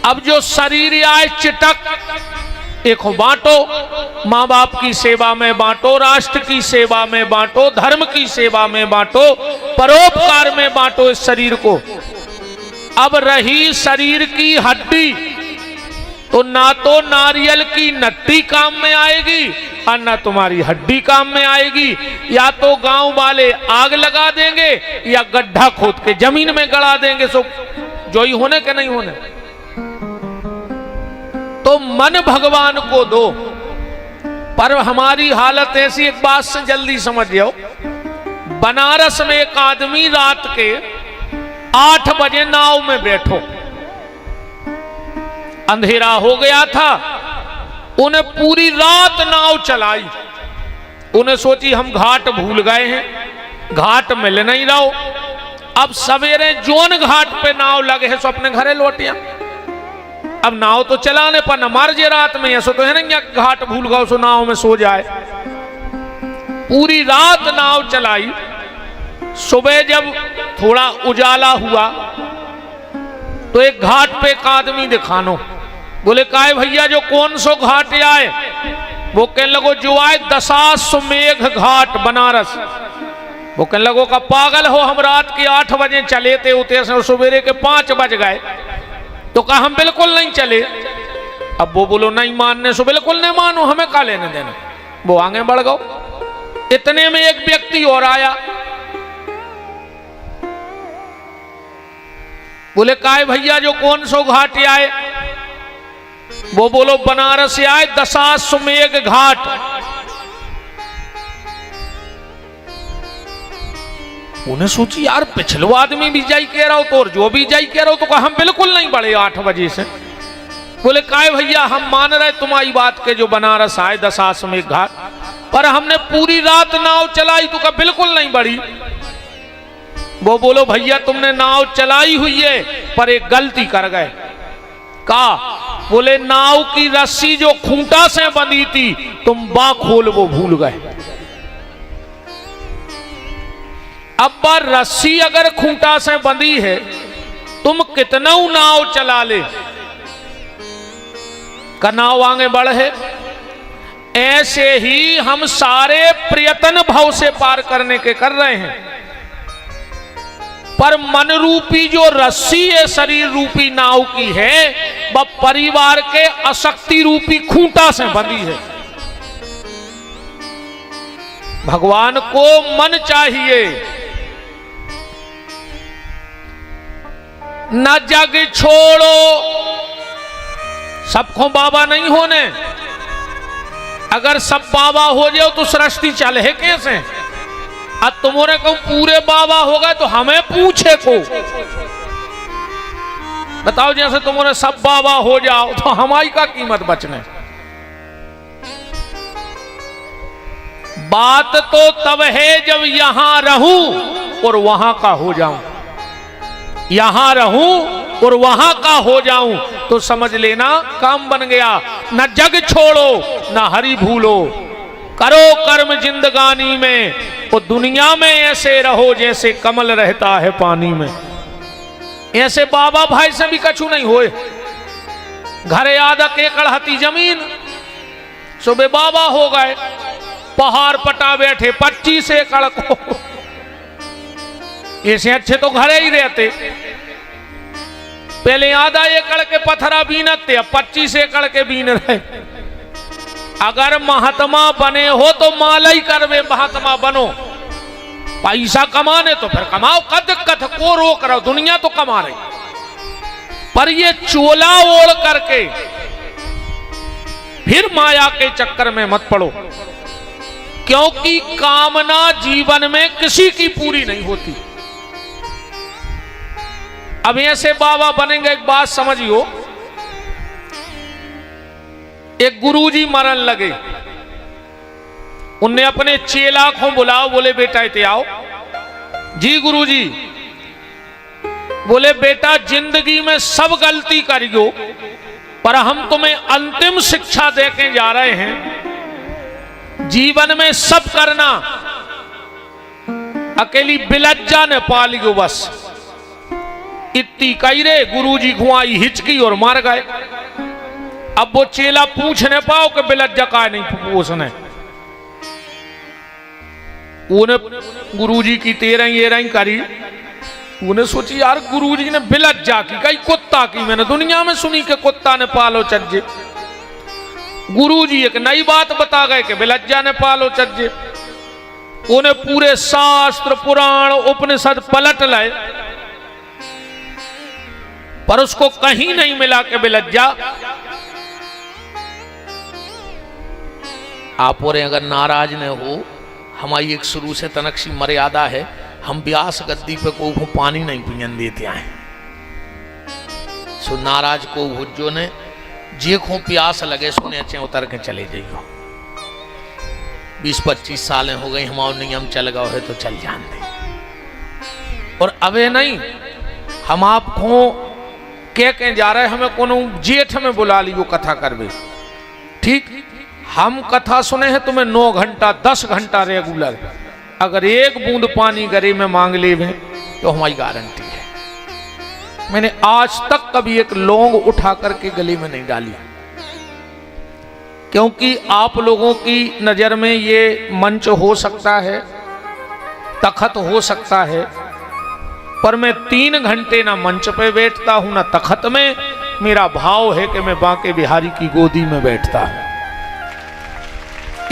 अब जो शरीर आए चिटक, एक बांटो, माँ बाप की सेवा में बांटो, राष्ट्र की सेवा में बांटो, धर्म की सेवा में बांटो, परोपकार में बांटो इस शरीर को। अब रही शरीर की हड्डी, तो ना तो नारियल की नट्टी काम में आएगी और ना तुम्हारी हड्डी काम में आएगी। या तो गांव वाले आग लगा देंगे या गड्ढा खोद के जमीन में गड़ा देंगे। सो जो ही होने के नहीं होने। तो मन भगवान को दो। पर हमारी हालत ऐसी, एक बात से जल्दी समझ जाओ, बनारस में एक आदमी रात के 8 बजे नाव में बैठो, अंधेरा हो गया था, उन्हें पूरी रात नाव चलाई। उन्हें सोची हम घाट भूल गए हैं, घाट मिल नहीं रहा हो। अब सवेरे जोन घाट पे नाव लगे है, सो अपने घरे लौटिया। अब नाव तो चलाने पर न मर जे रात में, ऐसा तो है नहीं घाट भूल गए सो नाव में सो जाए। पूरी रात नाव चलाई। सुबह जब थोड़ा उजाला हुआ तो एक घाट पे एक आदमी दिखानो। बोले काहे भैया जो कौन सो घाट आए? वो कहने लगो जो आए दशाश्वमेध घाट बनारस। वो कहने लगो का पागल हो, हम रात के 8 बजे चले थे, उते से सवेरे के 5 बज गए। तो कहा हम बिल्कुल नहीं चले। अब वो बोलो नहीं मानने सो बिल्कुल नहीं मानो, हमें का लेने देना। वो आगे बढ़ गए। इतने में एक व्यक्ति और आया। बोले काहे भैया जो कौन सो घाट आए? वो बोलो बनारस से आए दशाश्वमेध घाट। उन्हें सोची यार पिछलो आदमी भी जाई कह रहा हो तो और जो भी जाई कह रहा हो, तो कहा हम बिल्कुल नहीं बढ़े 8 बजे से। बोले काहे भैया हम मान रहे तुम्हारी बात के जो बनारस आए दशाश्वमेध घाट, पर हमने पूरी रात नाव चलाई, तो कहा बिल्कुल नहीं बढ़ी। वो बोलो भैया तुमने नाव चलाई हुई है पर एक गलती कर गए। का? बोले नाव की रस्सी जो खूंटा से बंधी थी तुम बा खोल वो भूल गए। अब बार रस्सी अगर खूंटा से बंधी है, तुम कितना नाव चला ले का नाव आगे बढ़े। ऐसे ही हम सारे प्रयत्न भाव से पार करने के कर रहे हैं, पर मन रूपी जो रस्सी है शरीर रूपी नाव की है, वह परिवार के अशक्ति रूपी खूंटा से बंधी है। भगवान को मन चाहिए, न जग छोड़ो। सबको बाबा नहीं होने। अगर सब बाबा हो जाओ तो सृष्टि चले कैसे? अब तुम्हारे को पूरे बाबा हो गए तो हमें पूछे को बताओ। जैसे तुम्हारे सब बाबा हो जाओ तो हमारी का कीमत बचने। बात तो तब है जब यहां रहूं और वहां का हो जाऊं। यहां रहूं और वहां का हो जाऊं तो समझ लेना काम बन गया। न जग छोड़ो न हरि भूलो, करो कर्म जिंदगानी में, वो दुनिया में ऐसे रहो जैसे कमल रहता है पानी में। ऐसे बाबा भाई से भी कछु नहीं होए। घरे आधा एकड़ हती जमीन, सुबह बाबा हो गए, पहाड़ पटा बैठे 25 एकड़ को। ऐसे अच्छे तो घरे ही रहते। पहले आधा एकड़ के पत्थरा बीनते, अब 25 एकड़ के बीन रहे। अगर महात्मा बने हो तो माला ही करवे, महात्मा बनो। पैसा कमाने तो फिर कमाओ, कद कथ को रोक रहा, दुनिया तो कमा रही। पर ये चोला ओढ़ करके फिर माया के चक्कर में मत पड़ो, क्योंकि कामना जीवन में किसी की पूरी नहीं होती। अब ऐसे बाबा बनेंगे, एक बात समझियो। एक गुरुजी मरन लगे, उनने अपने चेला को बुलाओ, बोले बेटा इते आओ। जी गुरुजी। बोले बेटा जिंदगी में सब गलती करियो, पर हम तुम्हें अंतिम शिक्षा देके जा रहे हैं। जीवन में सब करना, अकेली बिलज्जा ने पालियो बस। इतनी कही रे गुरुजी घुआई हिचकी और मार गए। अब वो चेला पूछ न पाओ कि बेलज्जा का नहीं उसने, उन्हें गुरुजी की 13 करी। उन्हें सोची यार गुरुजी ने बेलज्जा की कई कुत्ता की, मैंने दुनिया में सुनी कि कुत्ता ने पालो चज्जे। गुरुजी एक नई बात बता गए कि बेलज्जा ने पालो चज्जे। उन्हें पूरे शास्त्र पुराण उपनिषद पलट लाए, पर उसको कहीं नहीं मिला कि बेलज्जा। आप और अगर नाराज न हो, हमारी एक शुरू से तनक मर्यादा है, हम व्यास गद्दी पे को पानी नहीं पियन देते हैं। सो नाराज को भुजो ने जे को प्यास लगे सुने अच्छे उतर के चले जाइयो। 20-25 साल हो गई हमारा नियम चल गया है तो चल जान दे। और अबे नहीं हम आपको कह जा रहे, हमें कोनो जेठ में बुला लियो कथा करवे, ठीक। हम कथा सुने हैं तुम्हें 9 घंटा 10 घंटा रेगुलर, अगर एक बूंद पानी गले में मांग ले तो हमारी गारंटी है। मैंने आज तक कभी एक लौंग उठा करके गले में नहीं डाली, क्योंकि आप लोगों की नजर में ये मंच हो सकता है, तखत हो सकता है, पर मैं 3 घंटे ना मंच पे बैठता हूं ना तखत में। मेरा भाव है कि मैं बांके बिहारी की गोदी में बैठता हूं।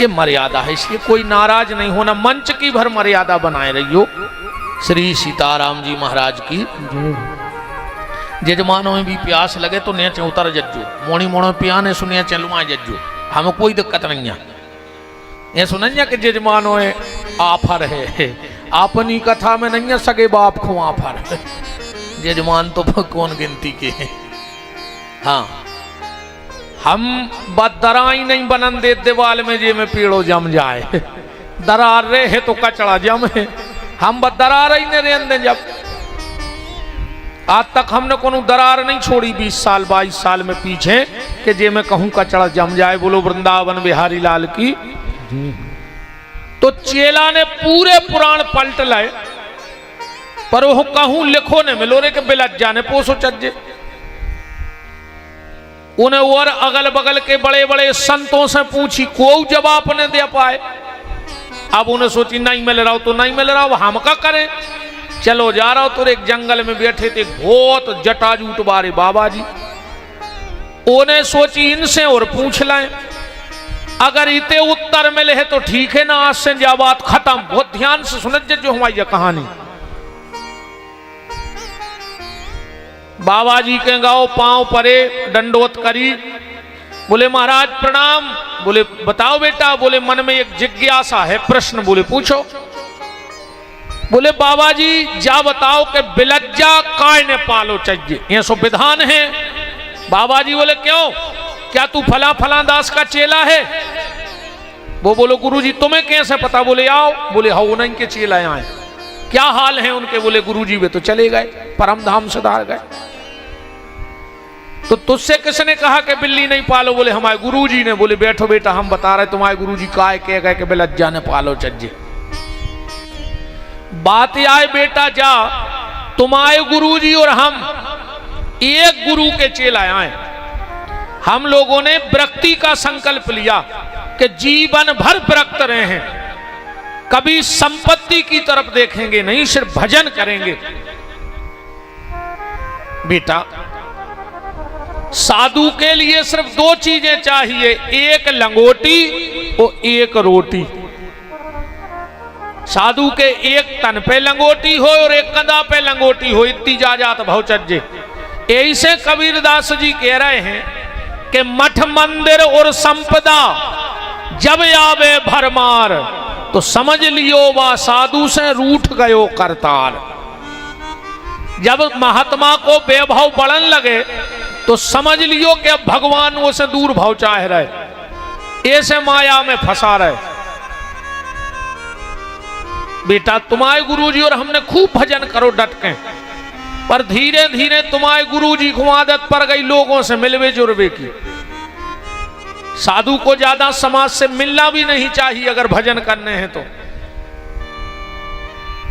ये मर्यादा है, इसलिए कोई नाराज नहीं होना, मंच की भर मर्यादा बनाए रहियो। श्री सीताराम जी महाराज की जजमानों में भी प्यास लगे तो नीचे उतर जज्जो, मोणी मोणो पियाने सुनिया चलुआ जज्जो, हमें कोई दिक्कत नहीं है। ये सुनिया कि जजमानों आफर है, अपनी कथा में नहीं है सगे बाप को आफर है, जजमान तो कौन गिनती के हैं। हाँ, हम दराई नहीं बनन दे दीवाल में जे में पेड़ो जम जाए, दरार रहे है तो कचड़ा जम है, हम दरार ही नहीं रहने जब। आज तक हमने कोनो दरार नहीं छोड़ी 20 साल 22 साल में पीछे कि जे में कहूं कचड़ा जम जाए। बोलो वृंदावन बिहारी लाल की। तो चेला ने पूरे पुराण पलट लाए, पर वो कहूं लिखो ने मिलो रे के बेलज्जा ने पोसो चज्जे। उन्हें और अगल बगल के बड़े बड़े संतों से पूछी, कोई जवाब ने दे पाए। अब उन्हें सोची नहीं मिल रहा हो तो नहीं मिल रहा हो, हम क्या करें। चलो जा रहा हो तो एक जंगल में बैठे थे बहुत जटाजूट बारे बाबा जी। उन्हें सोची इनसे और पूछ लें, अगर इतने उत्तर मिले है तो ठीक है ना, आज से जा बात खत्म। बहुत ध्यान से सुन जो हमारी कहानी। बाबा जी के गाओ पांव परे दंडोत करी, बोले महाराज प्रणाम। बोले बताओ बेटा। बोले मन में एक जिज्ञासा है, प्रश्न बोले पूछो। बोले बाबा जी जा बताओ कि बेलज्जा काय ने पालो चाहिए, ये सो विधान है। बाबा जी बोले क्यों, क्या तू फला फला दास का चेला है। वो बोलो गुरुजी तुम्हें कैसे पता। बोले आओ। बोले हाँ उन्हीं के चेला आए। क्या हाल है उनके। बोले गुरुजी वे तो चले गए, परम धाम सुधार गए। तो तुझसे किसने कहा कि बिल्ली नहीं पालो। बोले हमारे गुरुजी ने। बोले बैठो बेटा हम बता रहे तुम्हारे गुरुजी काय कह गए कि बेलज्जा ने पालो चज्जे। बात आए बेटा जा, तुम्हारे गुरुजी और हम एक गुरु के चेला आए। हम लोगों ने विरक्ति का संकल्प लिया कि जीवन भर विरक्त रहे हैं, कभी संपत्ति की तरफ देखेंगे नहीं, सिर्फ भजन करेंगे। बेटा साधु के लिए सिर्फ 2 चीजें चाहिए, एक लंगोटी और एक रोटी। साधु के एक तन पे लंगोटी हो और एक कंधा पे लंगोटी हो, इतनी जाजात भौचज्जे। ऐसे कबीरदास जी कह रहे हैं कि मठ मंदिर और संपदा जब आवे भरमार, तो समझ लियो वह साधु से रूठ गयो करतार। जब महात्मा को वैभव बढ़न लगे तो समझ लियो कि अब भगवान वो से दूर भाव चाह रहे, ऐसे माया में फंसा रहे। बेटा तुम्हारे गुरुजी और हमने खूब भजन करो डट के, पर धीरे धीरे तुम्हारे गुरुजी को आदत पड़ गई लोगों से मिलवे जुड़वे की। साधु को ज्यादा समाज से मिलना भी नहीं चाहिए अगर भजन करने हैं तो।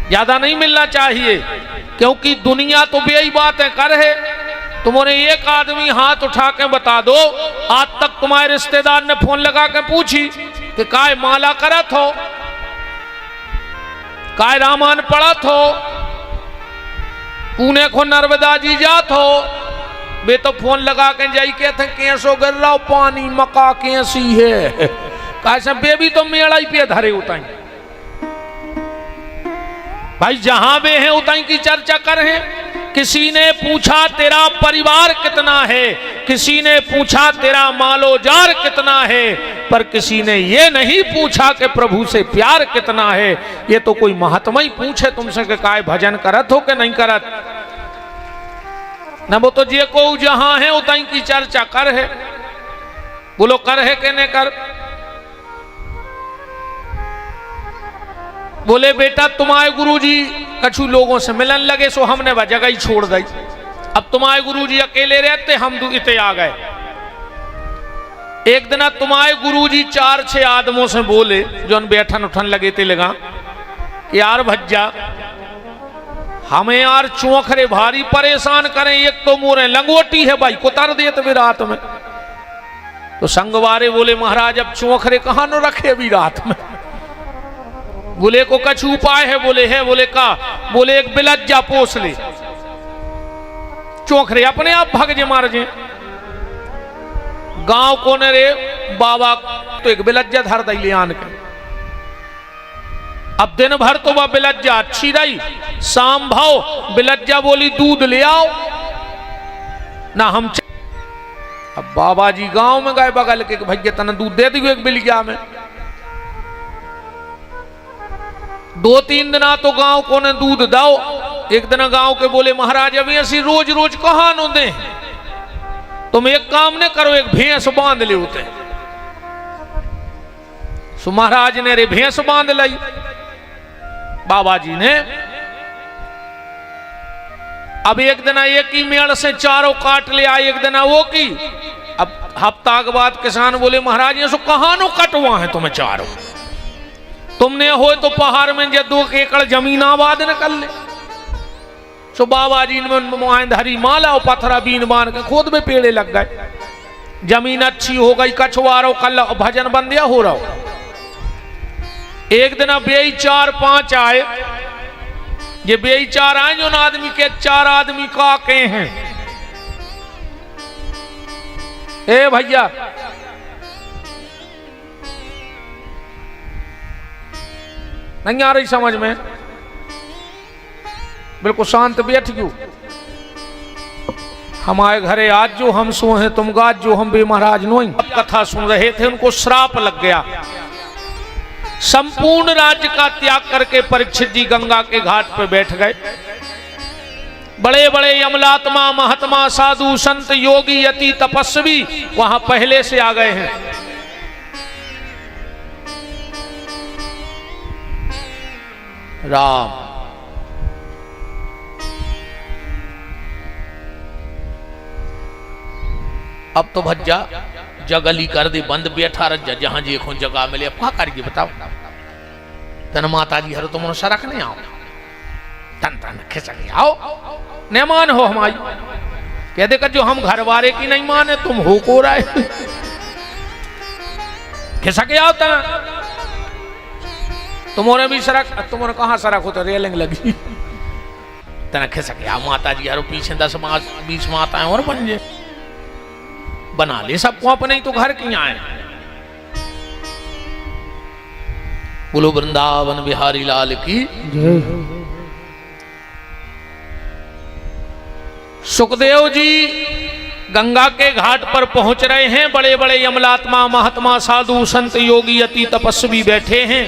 ज्यादा नहीं मिलना चाहिए, क्योंकि दुनिया तो बेई बातें कर है। तुम्हारे एक आदमी हाथ उठा के बता दो, आज तक तुम्हारे रिश्तेदार ने फोन लगा के पूछी कि काय माला करत हो, काय रामायण पढ़त हो, पुणे को नर्मदा जी जात हो, वे तो फोन लगा के जाई के थे कैसो गिर रहा पानी मका कैसी है, कैसे बेबी तो मेड़ा ही पे धरे उताई। भाई जहां वे हैं उताई की चर्चा कर हैं। किसी ने पूछा तेरा परिवार कितना है, किसी ने पूछा तेरा मालो जार कितना है, पर किसी ने ये नहीं पूछा कि प्रभु से प्यार कितना है। ये तो कोई महात्मा ही पूछे तुमसे कि काय भजन करत हो कि नहीं करत, न वो तो जे को जहां है उताई की चर्चा कर है। बोलो कर है कि नहीं कर। बोले बेटा तुम्हारे गुरुजी कछु लोगों से मिलन लगे सो हमने वह जगह ही छोड़ दी। अब तुम्हारे गुरुजी अकेले रहते, हम इतने आ गए। एक दिन तुम्हारे गुरुजी 4-6 आदमों से बोले जो बैठन उठन लगे थे लगा कि यार भज्जा हमें यार चौखरे भारी परेशान करें, एक तो मोरे लंगोटी है भाई कुतर देते भी रात में। तो संगवारे बोले महाराज अब चौखरे कहां न रखे अभी रात में। बोले को कछ उपाय है, बोले है, बोले का, बोले एक बिलज्जा पोस ले, चौखरे अपने आप भाग जे मार जे। गांव को ने रे बाबा तो एक बिलज्जा धर दई ले आन के। अब दिन भर तो वह बिलज्जा अच्छी रही, शाम भाव बिलज्जा बोली दूध ले आओ ना हम अब बाबा जी गांव में गए बगल के भैया तना दूध दे दी एक बिलिया में। 2-3 दिन तो गांव को ने दूध दाओ। एक दिन गांव के बोले महाराज अभी ऐसी रोज रोज कहां नो दे, तुम एक काम ने करो एक भैंस बांध ले होते। सो महाराज ने रे भैंस बांध लाई बाबा जी ने। अब एक दिन एक ही मेड़ से चारों काट ले आए, एक दिन वो की। अब हफ्ता के बाद किसान बोले महाराज ये सो कहां नो कटवा है तुम्हें चारों, तुमने हो तो पहाड़ में जो 2 एकड़ जमीन आबाद न कर ले। सो बाबा जी ने धरी माला और पत्थरा बीन बांध के खोद में पेड़े लग गए। जमीन अच्छी हो गई, कछुआरो कल भजन बंदिया हो रहा हो। एक दिन बेई 4-5 आए, ये बेई 4 आए जो आदमी के 4 आदमी का के हैं। ए भैया नहीं आ रही समझ में, बिल्कुल शांत बैठ क्यों। हमारे घरे आज जो हम सो हैं तुम गाज जो हम बे महाराज नो कथा सुन रहे थे, उनको श्राप लग गया। संपूर्ण राज्य का त्याग करके परीक्षित जी गंगा के घाट पर बैठ गए। बड़े बड़े अमलात्मा महात्मा साधु संत योगी यति तपस्वी वहां पहले से आ गए हैं। राम अब तो भज्जा जगली कर दे बंद बैठा रज्जा जहां जी को जगह मिले। अब क्या करिए बताओ। तन माता जी हर तुम सरक नहीं आओ, तन तन खिसक आओ न मान हो हमारी कह दे कर जो हम घर वाले की नहीं माने तुम हो को रहा है खिसक आओ तना। तुम्हारे भी सड़क, तुम्हारे कहाँ सड़क हो तो रेलिंग लगी तना खिसक आओ। माता जी यारो पीछे 10-20 माताएं और बन जे बना ले सबको अपने ही तो घर की आए। बोलो वृंदावन बिहारी लाल की जय। सुखदेव जी गंगा के घाट पर पहुंच रहे हैं। बड़े बड़े यमलात्मा महात्मा साधु संत योगी अति तपस्वी बैठे हैं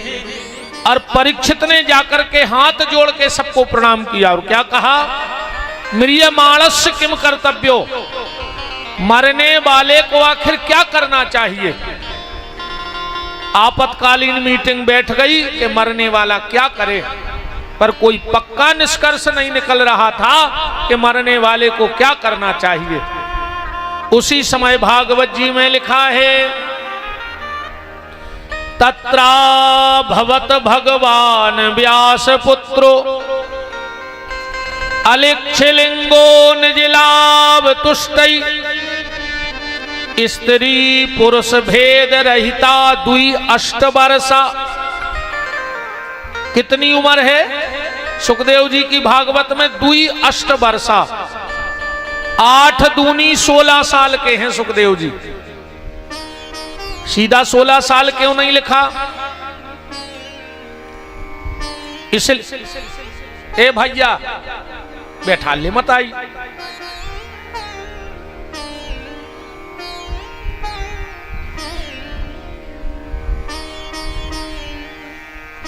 और परीक्षित ने जाकर के हाथ जोड़ के सबको प्रणाम किया और क्या कहा, म्रिय मानस किम कर्तव्यो, मरने वाले को आखिर क्या करना चाहिए। आपातकालीन मीटिंग बैठ गई कि मरने वाला क्या करे, पर कोई पक्का निष्कर्ष नहीं निकल रहा था कि मरने वाले को क्या करना चाहिए। उसी समय भागवत जी में लिखा है, तत्रा भवत भगवान व्यास पुत्रो अलिक्षलिंगो निजलाभ तुष्टै स्त्री पुरुष भेद रहिता दुई अष्ट वर्षा। कितनी उम्र है सुखदेव जी की भागवत में? दुई अष्ट वर्षा। 8 दूनी 16 साल के हैं सुखदेव जी। सीधा 16 साल क्यों नहीं लिखा? इसलिए ए भैया बैठा ले मत आई।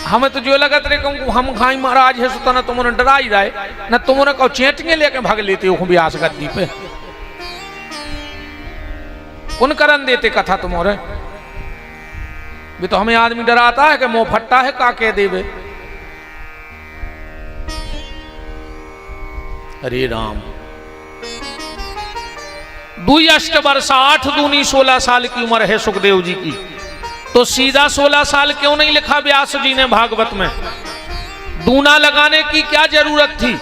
हमें तो जो लगा तेरे को हम खाई महाराज है सुता ना तुमने डरा ही रहे ना, तुमने कहो चेटियां लेके भाग लेते हो व्यास गद्दी पे। कौन करन देते कथा तुम्हारे भी? तो हमें आदमी डराता है कि मुंह फट्टा है का कह देवे। अरे राम, दुई अष्ट वर्ष 8 दूनी 16 साल की उम्र है सुखदेव जी की। तो सीधा 16 साल क्यों नहीं लिखा व्यास जी ने भागवत में? दूना लगाने की क्या जरूरत थी?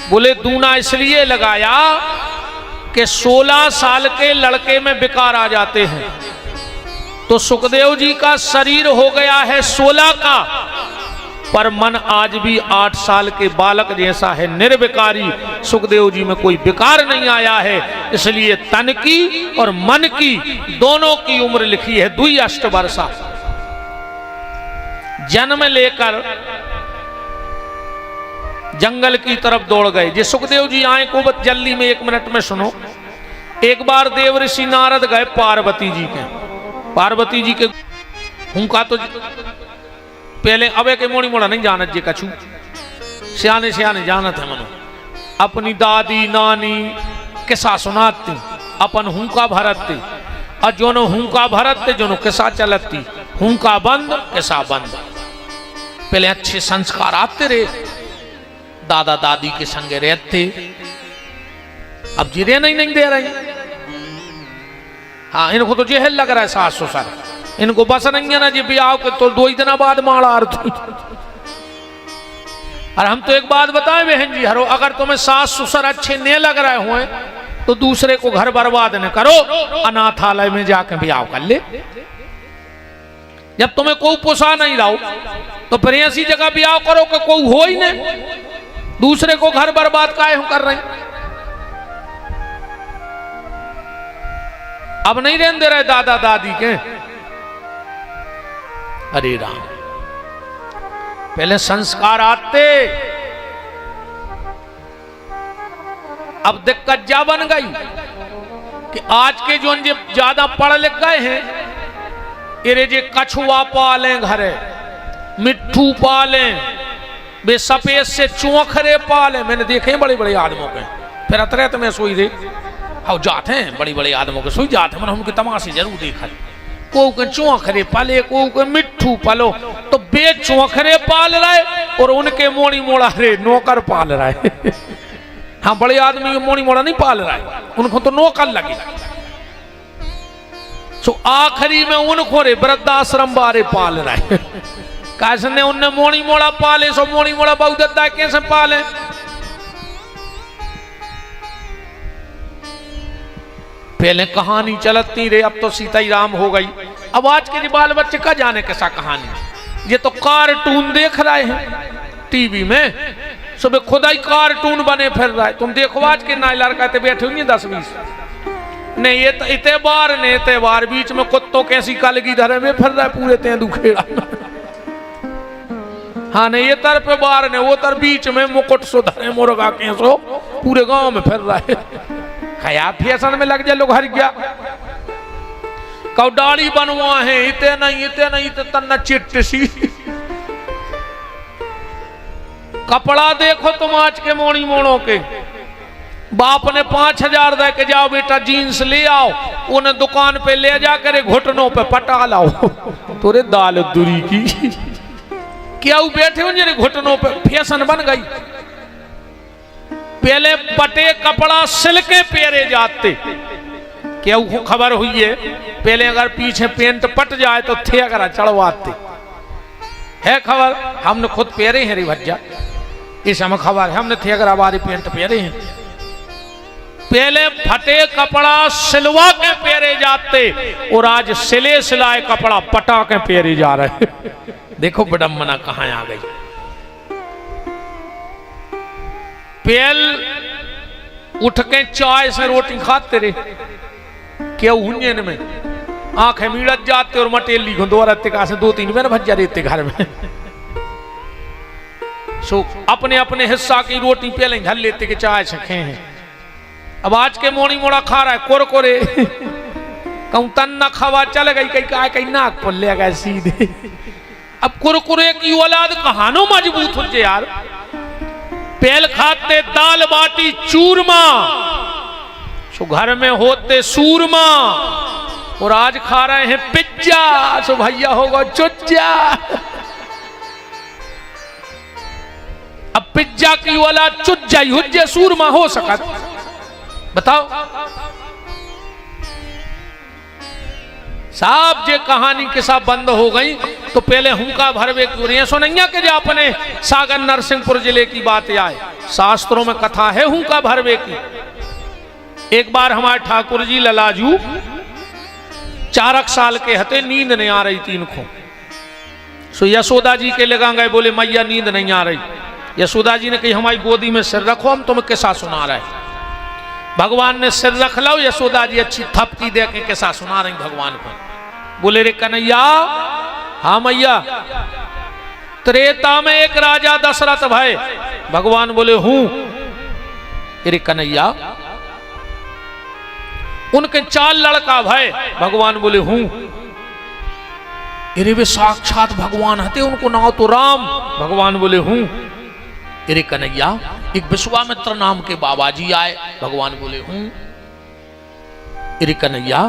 बोले दूना इसलिए लगाया कि 16 साल के लड़के में विकार आ जाते हैं। तो सुखदेव जी का शरीर हो गया है 16 का, पर मन आज भी 8 साल के बालक जैसा है, निर्विकारी। सुखदेव जी में कोई विकार नहीं आया है, इसलिए तन की और मन की दोनों की उम्र लिखी है दुई अष्ट वर्षा। जन्म लेकर जंगल की तरफ दौड़ गए। जे सुखदेव जी आए को जल्दी में 1 मिनट में सुनो। एक बार देव ऋषि नारद गए पार्वती जी के। पार्वती जी के उनका तो पहले अबे के मोड़ी मोड़ा नहीं जानत जे कछु, सियाने सियाने जानत है मनो। अपनी दादी नानी किस्सा सुनाती, अपन हुंका भरती, और जोनो हुंका भरते जोनो किस्सा चलती। हुंका बंद किस्सा बंद। पहले अच्छे संस्कार आते रहे, दादा दादी के संगे रहते। अब जीरे नहीं दे रहे। हाँ, इनको तो जेहल लग रहा है सास ससुर। इनको बस नहीं है ना जी ब्याह के तो 2 ही दिन बाद माड़ा आरती। और हम तो एक बात बताएं बहन जी, हरो अगर तुम्हें सास ससुर अच्छे नहीं लग रहे हुए तो दूसरे को घर बर्बाद न करो, अनाथालय में जाके ब्याह कर ले। जब तुम्हें कोई पोसा नहीं रहो तो फिर ऐसी जगह ब्याह करो कि कोई हो ही नहीं, दूसरे को घर बर्बाद काहे कर रहे हैं। अब नहीं रहने दे रहे दादा दादी के। अरे राम, पहले संस्कार आते। अब दिक्कत जा बन गई कि आज के जो ज्यादा पढ़ लिख गए हैं, इरे जे कछुआ पालें घरे, मिट्ठू पालें, वे सफेद से चौखरे पालें। मैंने देखे हैं बड़े बड़े आदमों के, फिर अतरेत में सोई दे हाँ जाते हैं बड़ी बड़े आदमों के सोई जाते हैं। मैंने उनके तमाशे जरूर देखा। को के चौखरे पाले, को के मिट्ठू पालो। तो बे चौखरे पाल रहे और उनके मोड़ी मोड़ा रे नौकर पाल रहे। हाँ, बड़े आदमी के मोड़ी मोड़ा नहीं पाल रहा है, उनको तो नौकर लगे। तो आखिरी में उनको रे वृद्धाश्रम बारे पाल रहे। कैसे ने उनने मोड़ी मोड़ा पाले, सो मोड़ी मोड़ा बहुदत्ता कैसे पाले। पहले कहानी चलती रे, अब तो सीता ही राम हो गई। अब आज के बाल बच्चे का जाने कैसा कहानी। ये तो कार्टून देख रहे हैं टीवी में, सुबह खुदा ही कार्टून बने फिर रहा है। तुम देखो आज के नाई लड़का बैठे होंगे 10-20 नहीं, ये तो इतबार ने इतबार बीच में कुत्तों कैसी कलगी धरे में फिर रहा है पूरे तेंदू खेड़ा। हाँ नहीं, ये तर पे बार ने वो तर बीच में मुकुट सो धरे मुर्गा कैसो पूरे गांव में फिर रहा है। खया फैशन में लग जाए लोग हर गया। कौ दाढ़ी बनवा है, इते नहीं तो तन्ना चिट्ट सी। कपड़ा देखो तुम आज के मोड़ी मोड़ों के। बाप ने 5000 दे के जाओ बेटा जीन्स ले आओ, उन्हें दुकान पे ले जाकर घुटनों पे पटा लाओ। तोरे दाल दूरी की क्या बैठे हो घुटनों पे, फैशन बन गई। पहले बटे कपड़ा सिल्के पेरे जाते क्या खबर हुई है, पहले अगर पीछे पेंट पट जाए तो थे अगर चढ़वाते है खबर, हमने खुद पहरे हैं रे भज्जा, इस हमें खबर है, हमने थे अगर हमारी पेंट पहरे हैं। पहले फटे कपड़ा सिलवा के पहरे जाते और आज सिले सिलाए कपड़ा पटा के पहरे जा रहे। देखो विडंबना कहां आ गई। पहल उठ के चाय से रोटी खाते रे, क्यों हुंजन में आंखें मीड़त जाते और मटेली घुंदोरते का से 2-3 बार भज्जा देते घर में। सो अपने अपने हिस्सा की रोटी पहले घर लेते के चाय से खे हैं। अब आज के मोड़ी मोड़ा खा रहा है कुरकुरे, कहूं तन न खावा चल गई कहीं नाक पर ले गए सीधे। अब कुरकुरे की औलाद कहानो मजबूत हो जाए यार। पहल खाते दाल बाटी चूरमा, सो घर में होते सूरमा, और आज खा रहे हैं पिज्जा, सो भैया होगा चुच्चा। अब पिज्जा की वाला चुच्चा ही हुज्जे सूरमा हो सकत, बताओ साहब। जे कहानी के साथ बंद हो गई तो पहले हुंका भरवे की सुनैया के जो अपने सागर नरसिंहपुर जिले की बात आए, शास्त्रों में कथा है हुंका भरवे की। एक बार हमारे ठाकुर जी ललाजू 4 साल के हते, नींद नहीं आ रही थी इनको। सो यशोदा जी के लगा गए, बोले मैया नींद नहीं आ रही। यशोदा जी ने कही हमारी गोदी में सिर रखो, हम तुम्हें किस्सा सुना रहे। भगवान ने सिर रख लो, यशोदा जी अच्छी थपकी दे के किस्सा सुना रही भगवान को। बोले रे कन्हैया, हाँ मैया, त्रेता में एक राजा दशरथ भय। भगवान बोले हूं। रे कन्हैया, उनके 4 लड़का भय। भगवान बोले हूं। अरे वे साक्षात भगवान हते, उनको नाम तो राम। भगवान बोले हूं। अरे कन्हैया, एक विश्वामित्र नाम के बाबा जी आए। भगवान बोले हूं। अरे कन्हैया,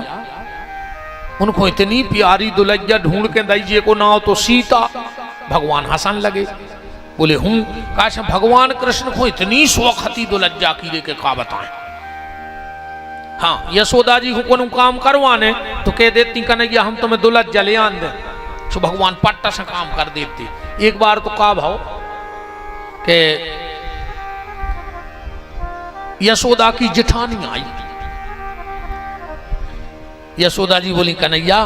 उनको इतनी प्यारी दुल्हैया ढूंढ के दीजिए को नाम तो सीता। भगवान हंसन लगे, बोले हूं। काश भगवान कृष्ण को इतनी शौखती दुल्हैया की रे के का बताएं। हाँ, यशोदा जी को कोनो काम करवाने तो कह देती कन्हैया हम तुम्हें दुल्हैया ले आन दे, तो भगवान पट्टा से काम कर देते। एक बार तो का भाव के यशोदा की जेठानी आई। यशोदा जी बोली कन्हैया,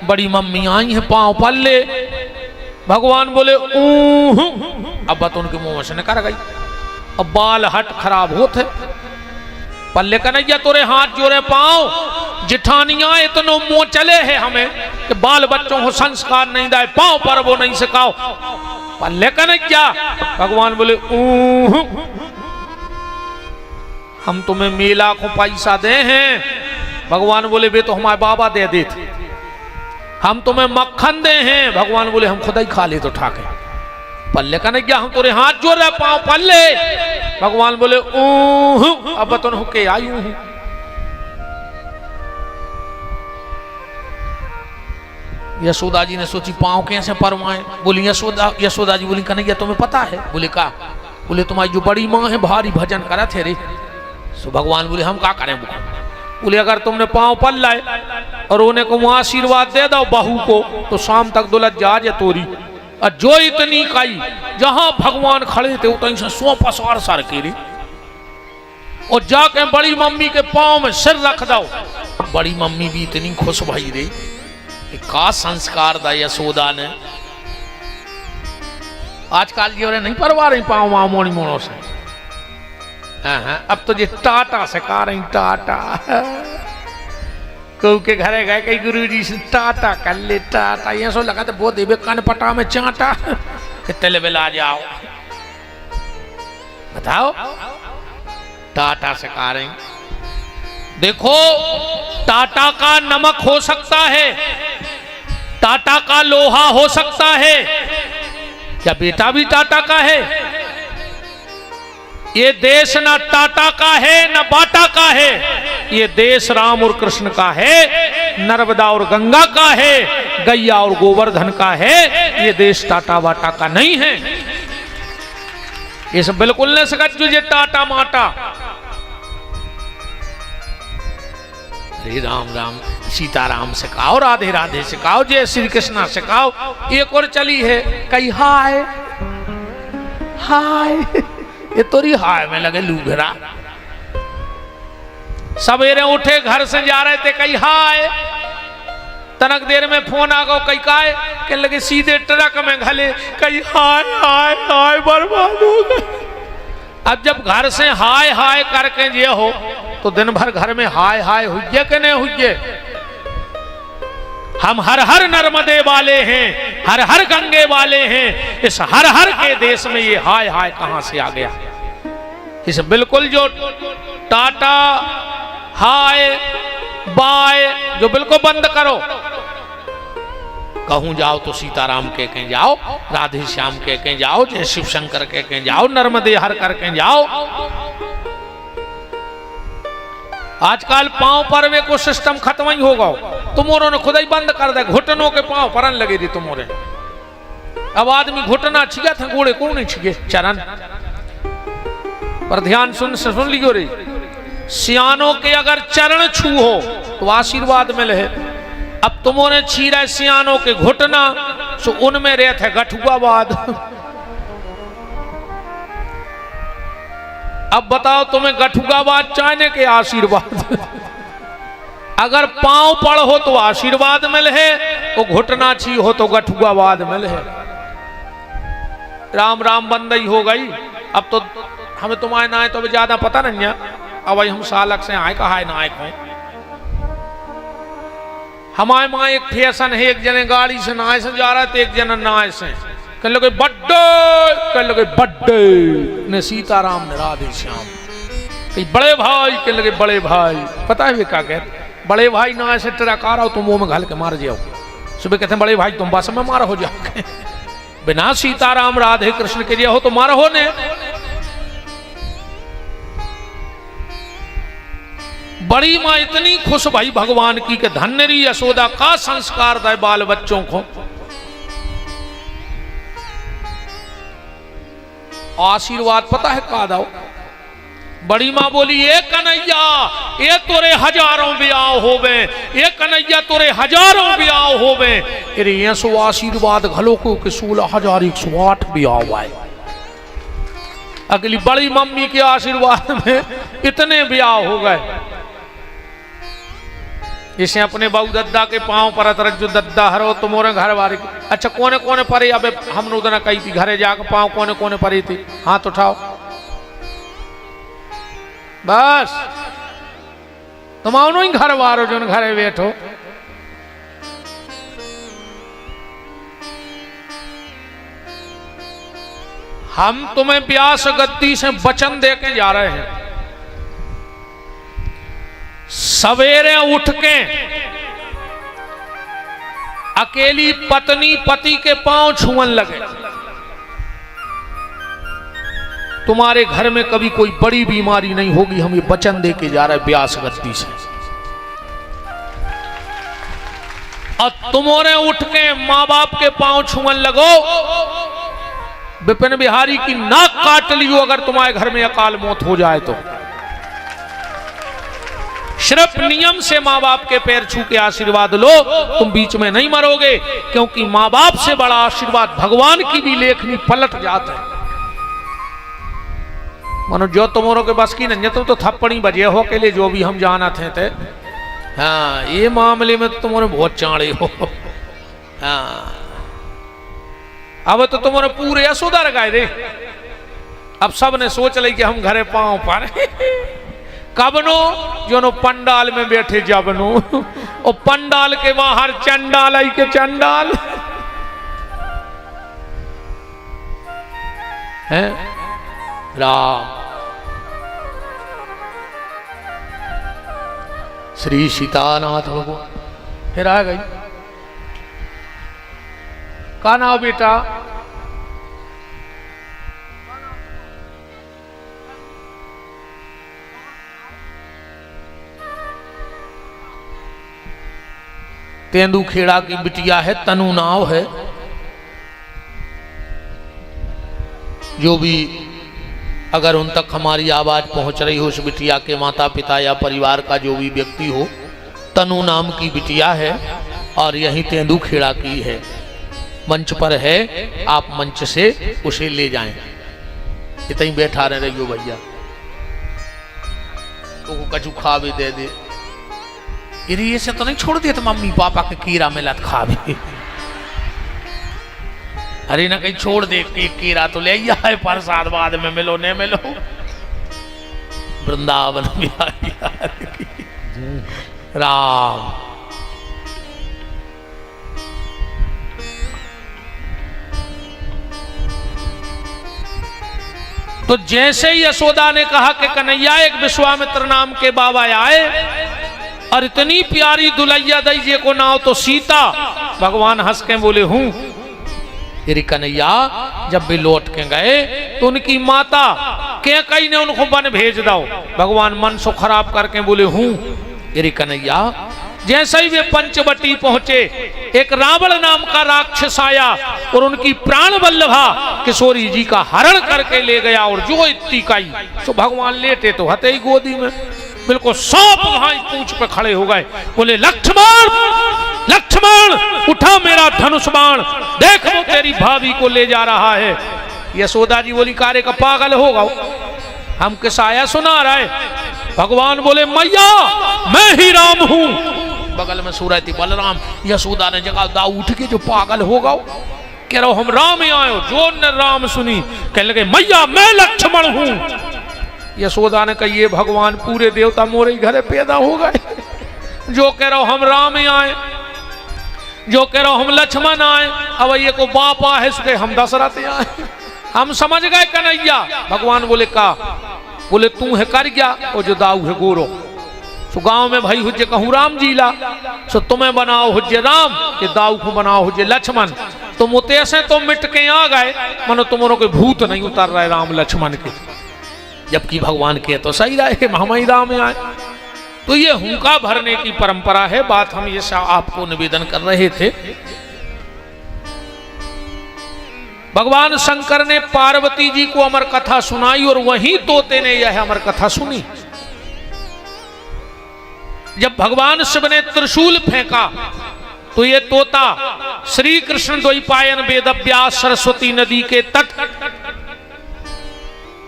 बड़ी मम्मी आई है पांव पल्ले। भगवान बोले ऊह। अब बात उनके मुंह से निकल गई। अब बाल हट खराब होते पल्ले। कन्हैया तोरे हाथ जोड़े पांव, जेठानियां इतनो मुंह चले है हमें कि बाल बच्चों को संस्कार नहीं दाए, पांव पर वो नहीं सिखाओ पल्ले कन्हैया। भगवान बोले ऊह। हम तुम्हें मेला को पैसा दे हैं। भगवान बोले वे तो हमारे बाबा दे देते। हम तुम्हें मक्खन दे हैं। भगवान बोले हम खुद ही खा ले तो ठाके। पल्ले कन्हैया, हम तोरे हाथ जोड़ रहे पांव पल्ले। भगवान बोले ऊह। अब बतन होके आई हूं। यशोदा जी ने सोची पांव कैसे परवाएं। बोली यशोदा जी बोली कन्हैया तुम्हें पता है? बोले का? बोले तुम्हारी जो बड़ी माँ है भारी भजन करा थे रे। सो भगवान बोले हम क्या करें? बोले अगर तुमने पांव पल लाए और उन्हें को आशीर्वाद दे दो बहू को तो शाम तक दुल्हन जा तोरी। और जो इतनी काई जहां भगवान खड़े थे उतनी से 100 पसार सर के रे, और जाके बड़ी मम्मी के पांव में सिर रख दो। बड़ी मम्मी भी इतनी खुश भई रे कि का संस्कार दा यशोदा ने। आजकल जी नहीं परवा रही पांव मां मोड़ी मोड़ों से। अब तो ये टाटा से का रही टाटा। कऊ के घरे गए कई गुरु जी से टाटा कर ले टाटा। ये सो लगा तो वो देवे कान पटा में चाटा कितने लेवल आ जाओ बताओ। टाटा से का रही। देखो टाटा का नमक हो सकता है, टाटा का लोहा हो सकता है, क्या बेटा भी टाटा का है? ये देश ना टाटा का है ना बाटा का है, ये देश राम और कृष्ण का है, नर्मदा और गंगा का है, गैया और गोवर्धन का है। ये देश टाटा बाटा का नहीं है। ये सब बिल्कुल नहीं सकत जो ये टाटा माटा। अरे राम राम सीताराम सिखाओ, राधे राधे सिखाओ, जय श्री कृष्णा सिखाओ। एक और चली है कई हाय हाय, ये तोरी हाय में लगे लूघरा। सवेरे उठे घर से जा रहे थे कई हाय, तनक देर में फोन आ गो कई काय कहने लगे सीधे ट्रक में घले कई हाय हाय हाय बर्बाद हो गए। अब जब घर से हाय हाय करके ये हो तो दिन भर घर में हाय हाय हुई कि नहीं हुई। हम हर हर नर्मदे वाले हैं, हर हर गंगे वाले हैं, इस हर हर के देश में ये हाय हाय कहां से आ गया। इस बिल्कुल जो टाटा हाय बाय जो बिल्कुल बंद करो। कहूं जाओ तो सीताराम के कहीं जाओ, राधे श्याम के कहीं जाओ, जय शिव शंकर के कहीं जाओ, नर्मदे हर कर कहीं जाओ। आजकल पांव परवे को सिस्टम खत्म ही होगा। तुमोरों ने खुद ही बंद कर दे, घुटनों के पांव परन लगे थी तुमोरे। अब आदमी घुटना छिया था, घोड़े को नहीं छिए चरण पर। ध्यान सुन लियो रे, सियानों के अगर चरण छू हो तो आशीर्वाद मिले है। अब तुमोने छी रहे सियानों के घुटना, सो उनमें रहते है गठुआवाद। अब बताओ तुम्हें गठुआवाद चाहने के आशीर्वाद। अगर पांव पड़ हो तो आशीर्वाद मिले है, वो घुटना छी हो तो गठुआवाद मिले है। राम राम बंदई हो गई। अब तो हमें तुम्हारे ना है तो ज्यादा पता नहीं है। अब हम सालक से आए कहा ना आए कहो। हमारे माँ एक फैशन है, एक जने गाड़ी से नाए से जा रहा थे, एक जने नाए से कह लगे बड्डे ने सीताराम ने राधे श्याम। कहीं बड़े भाई कह लगे बड़े भाई। पता है वे क्या कहते, बड़े भाई नाए से ट्रक आ रहा हो तुम मुंह में घाल के मार जाओ। सुबह कहते हैं बड़े भाई तुम बस में मार हो जाओगे। बिना सीताराम राधे कृष्ण के लिए हो तो मार हो ने। बड़ी माँ इतनी खुश भाई भगवान की कि धन्यरी यशोदा का संस्कार दे बाल बच्चों को। आशीर्वाद पता है का दो। बड़ी माँ बोली ए कन्हैया ए तोरे हजारों ब्याह होवे, ए कन्हैया तोरे हजारों ब्याह होवे। अरे ये सो आशीर्वाद घलो को कि 16,108 ब्याह हुआ। अगली बड़ी मम्मी के आशीर्वाद में इतने ब्याह हो गए। इसे अपने बाबू दद्दा के पांव पर जो दद्दा हरो तुम्हारे घर वाले। अच्छा कोने कोने परे, अब हम उधर कही थी घरे जाकर पांव कोने कोने परी थी, हाथ उठाओ बस। तुम आओ ही घर वारो जो घरे बैठो। हम तुम्हें व्यास गद्दी से वचन देके जा रहे हैं। सवेरे उठ के अकेली पत्नी पति के पांव छुअन लगे। तुम्हारे घर में कभी कोई बड़ी बीमारी नहीं होगी। हम ये वचन देके जा रहे हैं व्यास गद्दी से। और तुमने उठ के मां बाप के पांव छुअन लगो। विपिन बिहारी की नाक काट लियो अगर तुम्हारे घर में अकाल मौत हो जाए तो। सिर्फ नियम से माँ बाप के पैर छू के आशीर्वाद लो, तुम बीच में नहीं मरोगे। क्योंकि माँ बाप से बड़ा आशीर्वाद भगवान की भी लेखनी पलट जाता है। मानो जो तुम्हारों के बस की नहीं, तुम तो थप्पड़ी बजे हो के लिए जो भी हम जाना थे। हाँ ये मामले में तो तुम्हारे बहुत चाड़े हो। हाँ अब तो तुम्हारे पूरे सुधर गए रे। अब सब ने सोच ली कि हम घरे पांव पर कबनो जो नो पंडाल में बैठे जबनो, और पंडाल के बाहर चंडाल आई के चंडाल है। राम श्री सीतानाथ भगवान फिर आ गई। का नाम बेटा? तेंदू खेड़ा की बिटिया है, तनु नाव है। जो भी अगर उन तक हमारी आवाज पहुंच रही हो, उस बिटिया के माता पिता या परिवार का जो भी व्यक्ति हो, तनु नाम की बिटिया है और यही तेंदू खेड़ा की है, मंच पर है, आप मंच से उसे ले जाएं। इतनी बैठा रहे रहियो भैया, तो कछु खा भी दे दे, ये से तो नहीं छोड़ दिया तो मम्मी पापा के कीड़ा में लत खा भी, अरे ना कहीं छोड़ दे के कीड़ा तो ले है प्रसाद बाद में मिलो ने मिलो। वृंदावन बिहारी राम। तो जैसे ही यशोदा ने कहा कि कन्हैया एक विश्वामित्र नाम के बाबा आए और इतनी प्यारी दुलैया दईजे को नाव तो सीता, भगवान हंस के बोले हूं। यदि कन्हैया जब भी लौट के गए तो उनकी माता के कई ने उनको वन भेज दो, भगवान मन सो खराब करके बोले हूं। यदि कन्हैया जैसे ही वे पंचवटी पहुंचे, एक रावण नाम का राक्षस आया और उनकी प्राण वल्लभा किशोरी जी का हरण करके ले गया, और जो इतनी काई तो भगवान लेटे तो हते ही गोदी में, बिल्कुल सांप भाई पूंछ पे खड़े हो गए, बोले लक्ष्मण लक्ष्मण उठा मेरा धनुष बाण, देख वो तेरी भाभी को ले जा रहा है। यशोदा जी बोली कार्य का पागल होगा, हम किस आया सुना रहा है। भगवान बोले मैया मैं ही राम हूं। बगल में सूरज थी बलराम, यशोदा ने जगह दाऊ उठ के जो पागल होगा, कह रहा हम राम ही आयो। जो ने राम सुनी कह लगे मैया मैं लक्ष्मण हूं। यशोदा ने कहा ये भगवान पूरे देवता मोरे घरे पैदा हो गए, जो कह रहा हम राम ही आए, जो कह रहा हम लक्ष्मण आए, अब ये को बापा है सुखे हम दशरथ आए, हम समझ गए कन्हैया। भगवान बोले का, बोले तू है कर गया और जो दाऊ है गोरो, तो गांव में भाई हुज्जे कहूँ राम जी ला, सो तुम्हें बनाओ हुज्जे राम के दाऊ को बनाओ हुज्जे लक्ष्मण। तुम उते से तो मिट के आ गए, मानो तुम्हारों के भूत नहीं उतर रहे राम लक्ष्मण के, जबकि भगवान के तो सही रहे कि हम ही राम में आए। तो ये हुंका भरने की परंपरा है, बात हम ये आपको निवेदन कर रहे थे। भगवान शंकर ने पार्वती जी को अमर कथा सुनाई और वहीं तोते ने यह अमर कथा सुनी। जब भगवान शिव ने त्रिशूल फेंका तो ये तोता श्री कृष्ण द्वैपायन वेदव्यास सरस्वती नदी के तट,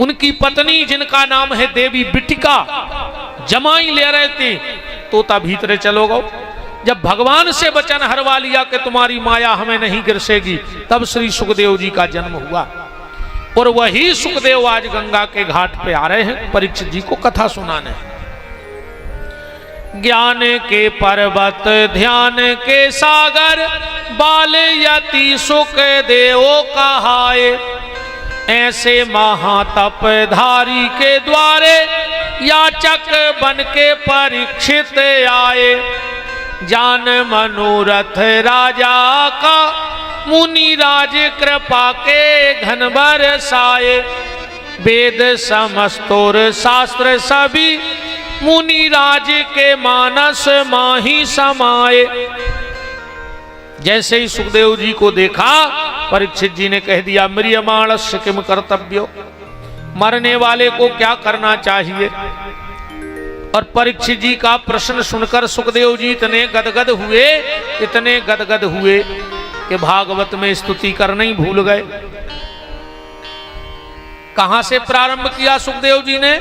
उनकी पत्नी जिनका नाम है देवी बिटिका जमाई ले रहे थे, तोता भीतरे चलो गो। जब भगवान से वचन हरवा लिया कि तुम्हारी माया हमें नहीं गिरसेगी, तब श्री सुखदेव जी का जन्म हुआ। और वही सुखदेव आज गंगा के घाट पे आ रहे हैं परीक्षित जी को कथा सुनाने। ज्ञान के पर्वत ध्यान के सागर, बाल यति सुख देव कहाए, ऐसे महातप धारी के द्वारे, याचक बन के परीक्षित आए। जान मनोरथ राजा का, मुनि राज कृपा के घन बरसाए। वेद समस्तोर शास्त्र सभी, मुनि राज के मानस माही समाए। जैसे ही सुखदेव जी को देखा, परीक्षित जी ने कह दिया म्रियमाणस्य किम कर्तव्यो, मरने वाले को क्या करना चाहिए। और परीक्षित जी का प्रश्न सुनकर सुखदेव जी इतने गदगद हुए कि भागवत में स्तुति करना ही भूल गए। कहां से प्रारंभ किया सुखदेव जी ने?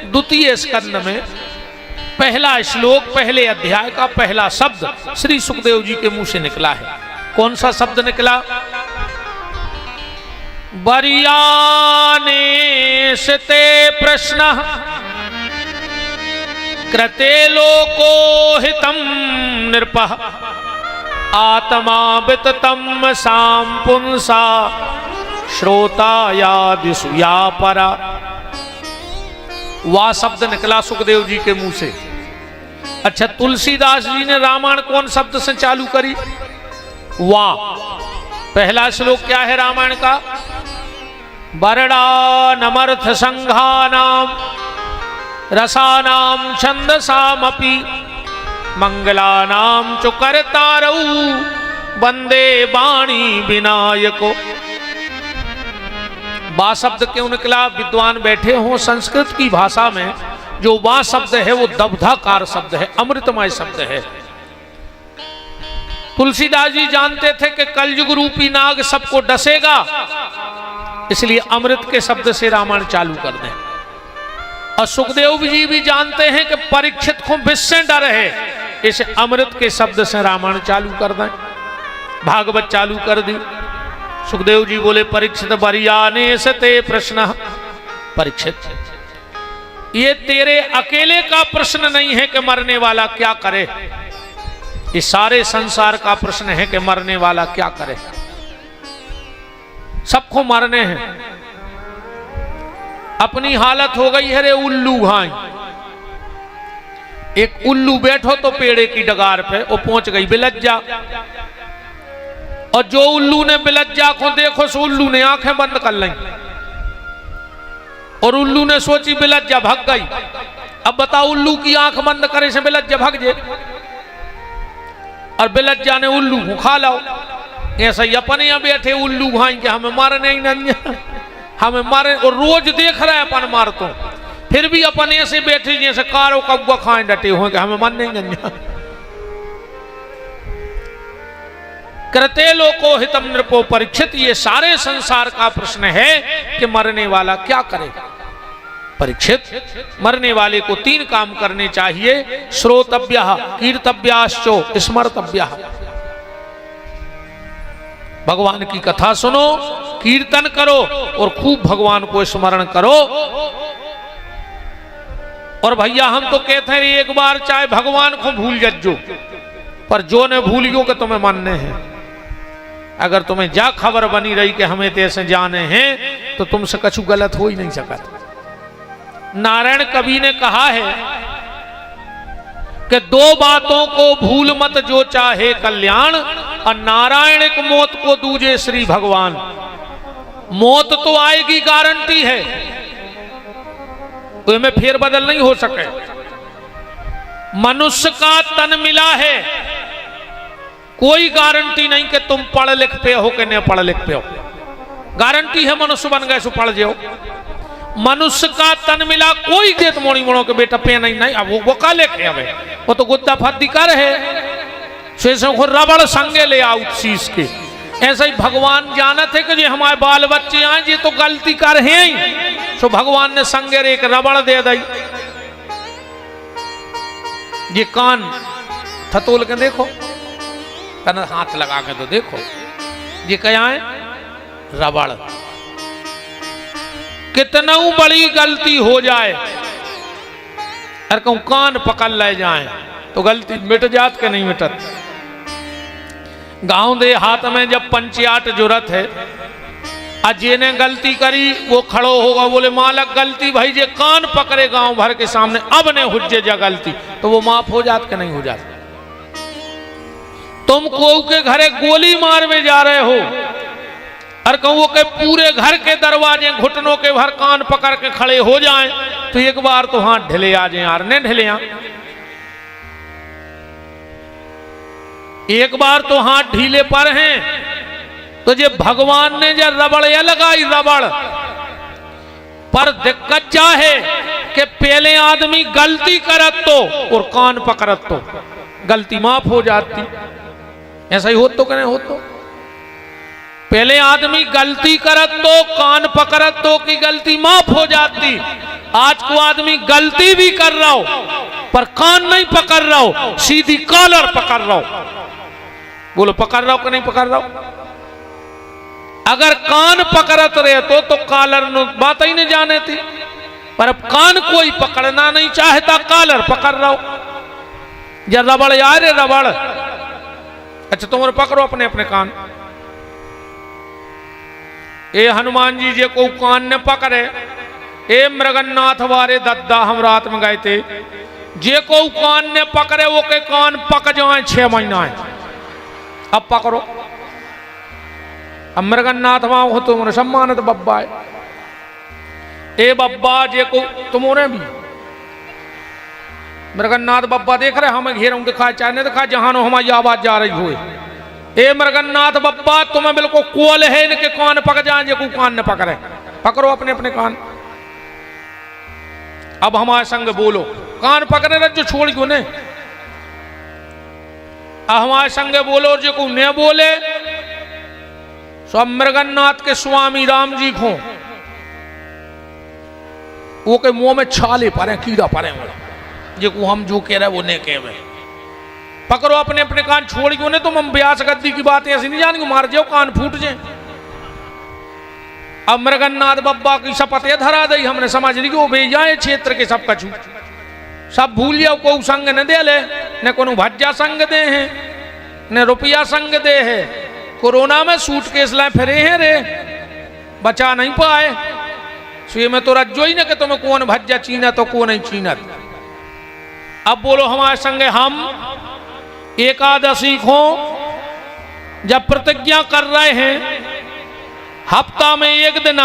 द्वितीय स्कंद में पहला श्लोक, पहले अध्याय का पहला शब्द श्री सुखदेव जी के मुंह से निकला है। कौन सा शब्द निकला? बरियाने सते प्रश्न कृते लोको हितम नृपः, आत्मा विततम साम पुंसा, श्रोता यादिषु या परा। वाह शब्द निकला सुखदेव जी के मुंह से। अच्छा, तुलसीदास जी ने रामायण कौन शब्द से चालू करी? वाह। पहला श्लोक क्या है रामायण का? वर्णानमर्थ संघानाम रसानाम छंदसामपि, मंगलानाम च कर्तारौ, वंदे वाणी विनायको। बा शब्द क्यों निकला? विद्वान बैठे हों संस्कृत की भाषा में जो वा शब्द है वो दब्धाकार शब्द है, अमृतमय शब्द है। तुलसीदास जी जानते थे कि कलयुग रूपी नाग सबको डसेगा, इसलिए अमृत के शब्द से रामायण चालू कर दें। और सुखदेव जी भी जानते हैं कि परीक्षित को विष से डर है, इसे अमृत के शब्द से रामायण चालू कर दें। भागवत चालू कर दी। सुखदेव जी बोले परीक्षित बरियाने से ते प्रश्न, परीक्षित ये तेरे अकेले का प्रश्न नहीं है कि मरने वाला क्या करे, ये सारे संसार का प्रश्न है कि मरने वाला क्या करे। सबको मरने हैं। अपनी हालत हो गई है रे उल्लू घाई। एक उल्लू बैठो तो पेड़े की डगार पे, वो पहुंच गई बिलज्जा, और जो उल्लू ने बिलज्जा को देखो सो उल्लू ने आंखें बंद कर ली, और उल्लू ने सोची बिलज्जा भाग गई। अब बताओ उल्लू की आंख बंद करे से बिलज्जा भाग जाए, और बिलज्जा ने उल्लू को खा लाओ। ऐसा ही अपने यहाँ बैठे उल्लू घाई के हमें मारने ही नहीं, हमें मारे, और रोज देख रहे हैं अपन मार तो, फिर भी अपन ऐसे बैठे जैसे कारो कौवा खाए डटे हुए कि हमें मारने ही नहीं। कृते लोको हितम नृपो परीक्षित, ये सारे संसार का प्रश्न है कि मरने वाला क्या करे। परीक्षित मरने वाले को 3 काम करने चाहिए, श्रोतव्यः कीर्तव्याश्चो स्मर्तव्यः। भगवान की कथा सुनो, कीर्तन करो और खूब भगवान को स्मरण करो। और भैया हम तो कहते हैं एक बार चाहे भगवान को भूल जज्जो, पर जो ने भूलियो के तुम्हें मानने हैं। अगर तुम्हें जा खबर बनी रही कि हमें तैसे जाने हैं तो तुमसे कछु गलत हो ही नहीं सकता। नारायण कवि ने कहा है कि 2 बातों को भूल मत जो चाहे कल्याण, और नारायणिक मौत को दूजे श्री भगवान। मौत तो आएगी, गारंटी है, तो में फेर बदल नहीं हो सके। मनुष्य का तन मिला है, कोई गारंटी नहीं कि तुम पढ़ लिख पे हो कि नहीं पढ़ लिख पे हो। गारंटी है मनुष्य बन गए सो पढ़ जाओ। मनुष्य का तन मिला, कोई देत मोड़ी मोड़ो के बेटा पे नहीं। अब वो का लेके आवे, वो तो गुद्दा फद्दी कर है, को रबड़ संगे ले आओ शीश के। ऐसा ही भगवान जानत है कि ये हमारे बाल बच्चे आए ये तो गलती कर हैं ही, सो भगवान ने संगे एक रबड़ दे दी। ये कान थतोल के देखो, कन हाथ लगा के तो देखो, ये क्या है? रबड़। कितना बड़ी गलती हो जाए, अरे कहूं कान पकड़ ले जाए तो गलती मिट जात के नहीं मिटत। गांव दे हाथ में जब पंचायत जरूरत है, अजय ने गलती करी, वो खड़ो होगा बोले मालक गलती भाई, जे कान पकड़े गांव भर के सामने, अब ने हुज्जे जा गलती, तो वो माफ हो जात के नहीं हो जात। तुम को के घरे गोली मार में जा रहे हो, और कहूँ के पूरे घर के दरवाजे घुटनों के भर कान पकड़ के खड़े हो जाएं, तो एक बार तो हाथ ढिले आ जाए यार, ने ढिले एक बार तो हाथ ढीले पर हैं। तो जे भगवान ने जो रबड़ या लगाई रबड़ पर, दिक्कत क्या है कि पहले आदमी गलती करत तो और कान पकड़त तो गलती माफ हो जाती। ऐसा ही हो तो कहने हो तो पहले आदमी गलती करत तो कान पकड़त तो की गलती माफ हो जाती। आज को आदमी गलती भी कर रहा हो पर कान नहीं पकड़ रहा हो, सीधी कॉलर पकड़ रहा हो। बोलो पकड़ रहा हो कि नहीं पकड़ रहा हो? अगर कान पकड़त रहे तो कॉलर बात ही नहीं जाने थी, पर अब कान कोई पकड़ना नहीं चाहता, कॉलर पकड़ रहा हो। या रबड़ यार रबड़, अच्छा तुम पकड़ो अपने अपने कान। ए हनुमान जी जे को कान ने पकड़े, ए मृगन्नाथ वारे दद्दा हम रात में गए थे, जे को कान ने पकड़े वो के कान पक जाए 6 महीना है। अब पकड़ो, अब मृगन्नाथ वहां हो तुमने सम्मानित बब्बा है। ए बब्बा जे को तुमने भी मृगन्नाथ बब्बा देख रहे हमें घेरों दिखा चाहे नहीं दिखा, जहां हमारी आवाज जा रही हुए। ए मृगन्नाथ बब्बा तुम्हें बिल्कुल कोल है इनके कान पक जाए, जे को कान न पकड़े, पकड़ो अपने अपने कान। अब हमारे संग बोलो, कान पकड़े रख जो छोड़ क्यों ने, हमारे संग बोलो जो को ने बोले। सो मृगन्नाथ के स्वामी राम जी को वो के मुंह में छाले पड़े, कीड़ा पड़े, जो को हम जो कह रहे वो ने कहे। पकड़ो अपने अपने कान, छोड़ क्यों ने, तुम हम ब्यास गद्दी की बात ऐसी नहीं जानेंगे, मार जाओ कान फूट जाए। अब मृगन्नाथ बब्बा की शपथ धरा दी, हमने समझ ली कि वो भेज जाए क्षेत्र के सब कछु, सब भूल जाओ, को संग न दे ले, न को भज्जा संग दे हैं, न रुपया संग दे है। कोरोना में सूटकेस लाए फिरे हैं रे, बचा नहीं पाए। सो ये में तो रज्जो ही न कि तुम्हें कौन भज्जा चीना तो कौन नहीं चीनत। अब बोलो हमारे संग, हम एकादशी को जब प्रतिज्ञा कर रहे हैं, हफ्ता में एक दिन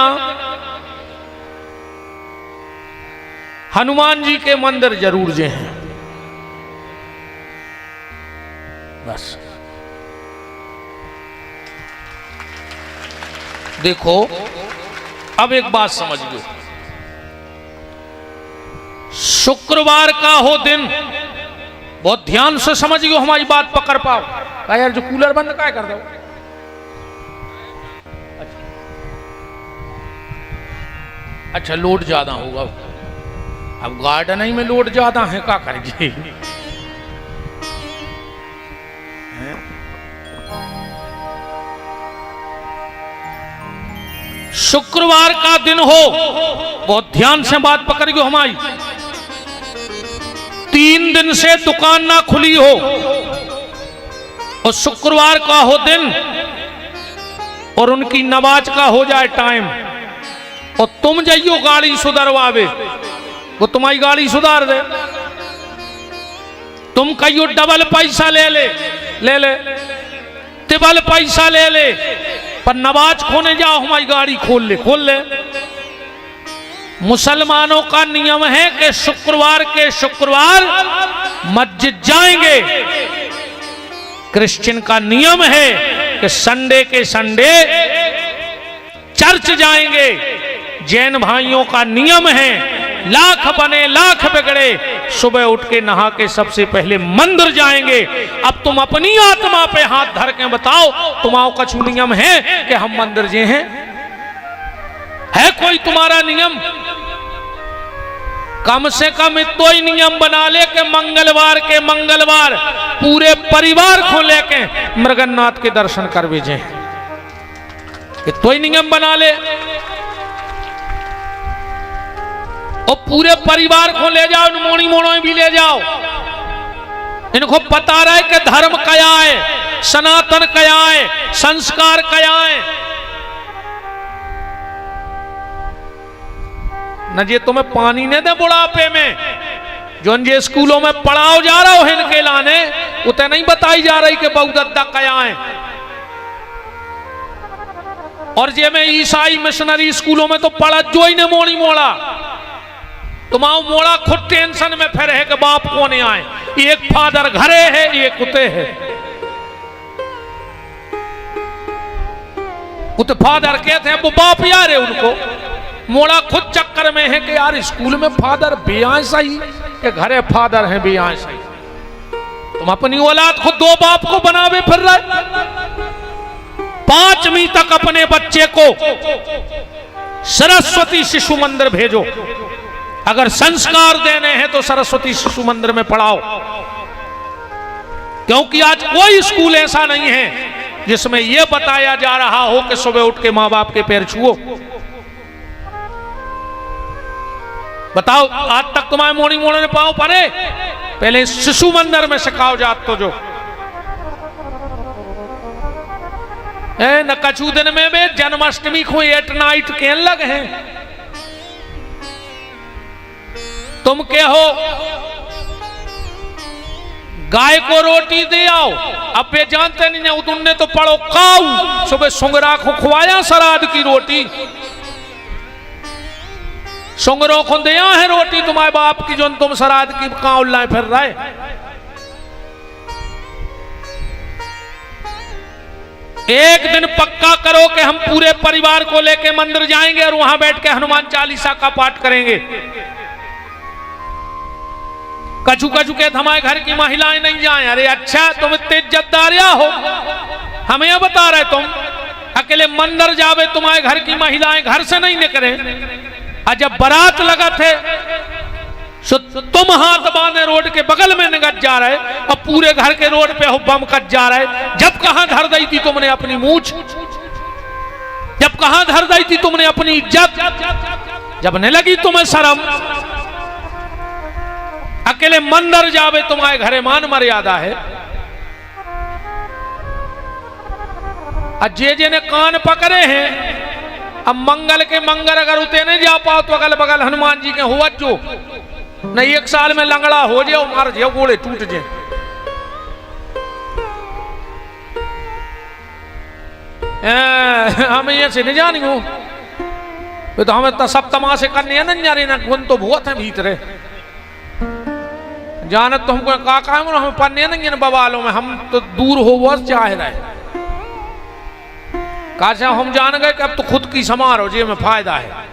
हनुमान जी के मंदिर जरूर जे हैं। बस देखो, अब एक बात समझ लो, शुक्रवार का हो दिन, बहुत ध्यान से समझियो, हमारी बात पकड़ पाओ। कहा यार जो कूलर बंद क्या कर दो, अच्छा लोड ज्यादा होगा, अब गार्डन ही में लोड ज्यादा है, क्या करेंगे। शुक्रवार का दिन हो, बहुत ध्यान से बात पकड़ियो हमारी, 3 दिन से दुकान ना खुली हो और शुक्रवार का हो दिन और उनकी नमाज का हो जाए टाइम, और तुम जाइयो गाड़ी सुधरवावे, वो तुम्हारी गाड़ी सुधार दे। तुम कहियो डबल पैसा ले ले, ले ले, तिबल पैसा ले ले, पर नमाज खोने जाओ हमारी गाड़ी खोल ले, खोल ले। मुसलमानों का नियम है कि शुक्रवार के शुक्रवार मस्जिद जाएंगे, क्रिश्चियन का नियम है कि संडे के संडे चर्च जाएंगे, जैन भाइयों का नियम है लाख बने लाख बिगड़े, सुबह उठ के नहा के सबसे पहले मंदिर जाएंगे। अब तुम अपनी आत्मा पे हाथ धर के बताओ, तुम्हारा कछु नियम है कि हम मंदिर जे हैं? है कोई तुम्हारा नियम? कम से कम इतो ही नियम बना ले कि मंगलवार के मंगलवार पूरे परिवार को लेके मृगन्नाथ के दर्शन कर भेजे, इतो ही नियम बना ले। और पूरे परिवार को ले जाओ, मोड़ी मोड़ो भी ले जाओ, इनको पता रहे कि धर्म क्या है, सनातन क्या है, संस्कार क्या है। न जे तुम्हें पानी ने दे बुढ़ापे में, जो जे स्कूलों में पढ़ाओ जा रहा हो इनके लाने, उतने नहीं बताई जा रही कि बहुदत्ता क्या है। और जे में ईसाई मिशनरी स्कूलों में तो पढ़ा जो ही ने मोड़ी मोड़ा, तुम्हारा मोड़ा खुद टेंशन में फिर है कि बाप कौन आए, एक फादर घरे है एक कुत्ते है। कुत्ते फादर कहते हैं वो बाप यार है, उनको मोड़ा खुद चक्कर में है कि यार स्कूल में फादर बेआए सही कि घरे फादर है बेआए सही। तुम अपनी औलाद खुद दो बाप को बनावे फिर रहे। 5वीं तक अपने बच्चे को सरस्वती शिशु मंदिर भेजो, अगर संस्कार देने हैं तो सरस्वती शिशु मंदिर में पढ़ाओ, क्योंकि आज कोई स्कूल ऐसा नहीं है जिसमें यह बताया जा रहा हो कि सुबह उठ के मां बाप के पैर छुओ। बताओ आज तक तुम्हारे मोड़ी मोड़े ने पाओ पड़े? पहले शिशु मंदिर में सिखाओ जात तो जो न कछु दिन में वे जन्माष्टमी को 8 नाइट कहने लगे हैं। तुम के हो गाय को रोटी दे आओ, अब वे जानते नहीं है, तुमने तो पढ़ो काऊ, सुबह सुंगरा को खुआया सराद की रोटी, सुंगरों को दिया है रोटी तुम्हारे बाप की, जो तुम सराद की काऊ लाए फिर रहे। एक दिन पक्का करो कि हम पूरे परिवार को लेके मंदिर जाएंगे और वहां बैठ के हनुमान चालीसा का पाठ करेंगे। कछु कछु कहते हमारे घर की महिलाएं नहीं जाएं। अरे अच्छा, तुम इतने इज्जतदारिया हो, हमें यह बता रहे तुम अकेले मंदिर जावे, तुम्हारे घर की महिलाएं घर से नहीं निकले। और जब बारात लगा थे सो तुम हाथ बांधे रोड के बगल में निकट जा रहे और पूरे घर के रोड पे हो बम कट जा रहे। जब कहां धर दी थी तुमने अपनी मूछ, जब कहां धर दी थी तुमने अपनी इज्जत, जब नहीं लगी तुम्हें शर्म। अकेले मंदिर जावे तुम्हारे घरे मान मर्यादा है। जे जे ने कान पकड़े हैं, अब मंगल के मंगल अगर उते नहीं जा पाओ तो अगल बगल हनुमान जी के हुआ जो नहीं, एक साल में लंगड़ा हो जाओ, मार जाओ, गोले टूट जाए। हमें ये से नहीं जानी हो तो हमें तो सब तमाशे करने हैं ना, ना गुन तो बहुत है भीतरे जानत तो हमको का हमें पन्ने नहीं है बवालों में, हम तो दूर हो वो चाह रहे काशा हम जान गए कि अब तो खुद की समारोह जे में फायदा है।